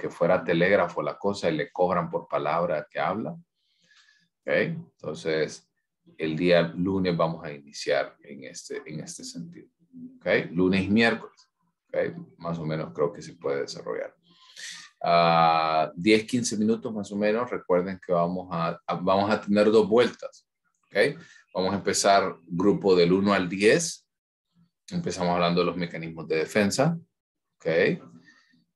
Speaker 2: fuera telégrafo la cosa y le cobran por palabra que habla. ¿Okay? Entonces, el día lunes vamos a iniciar en este sentido. ¿Okay? Lunes y miércoles. ¿Okay? Más o menos creo que se puede desarrollar. 10, 15 minutos más o menos. Recuerden que vamos a tener 2 vueltas. ¿Okay? Vamos a empezar grupo del 1 al 10. Empezamos hablando de los mecanismos de defensa. ¿Ok?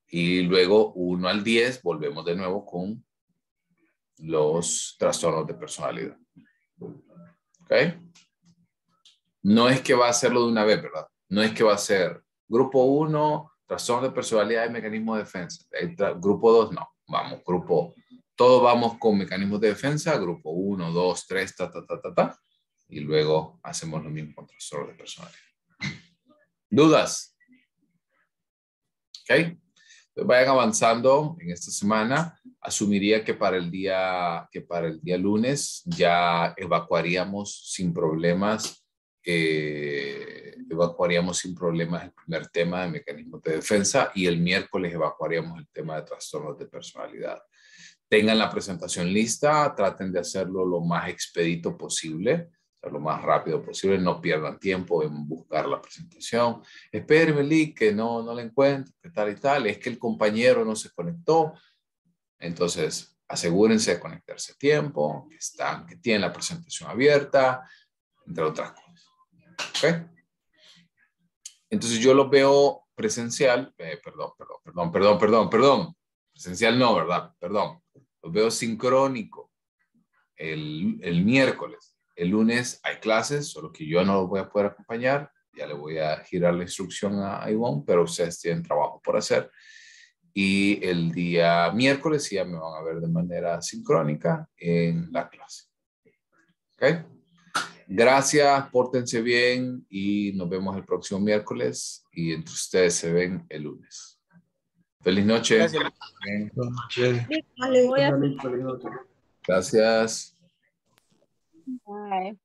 Speaker 2: Y luego 1 al 10 volvemos de nuevo con los trastornos de personalidad. ¿Ok? No es que va a hacerlo de una vez, ¿verdad? No es que va a ser grupo 1, trastornos de personalidad y mecanismos de defensa. Grupo 2, no. Vamos, todos vamos con mecanismos de defensa. Grupo 1, 2, 3, y luego hacemos lo mismo con trastornos de personalidad. ¿Dudas? Ok. Entonces vayan avanzando en esta semana. Asumiría que para el día lunes ya evacuaríamos sin problemas el primer tema de mecanismos de defensa y el miércoles evacuaríamos el tema de trastornos de personalidad. Tengan la presentación lista, traten de hacerlo lo más expedito posible. sea, lo más rápido posible, no pierdan tiempo en buscar la presentación. Espérenme, Lick, que no la encuentro, que tal y tal, es que el compañero no se conectó. Entonces, asegúrense de conectarse a tiempo, que tienen la presentación abierta, entre otras cosas. ¿Ok? Entonces, yo los veo presencial, perdón. Presencial no, ¿verdad? Perdón. Los veo sincrónico el miércoles. El lunes hay clases, solo que yo no los voy a poder acompañar. Ya le voy a girar la instrucción a Ivonne, pero ustedes tienen trabajo por hacer. Y el día miércoles sí ya me van a ver de manera sincrónica en la clase. ¿Ok? Gracias, pórtense bien y nos vemos el próximo miércoles y entre ustedes se ven el lunes. Feliz noche.
Speaker 10: Gracias.
Speaker 2: Gracias.
Speaker 6: Bye.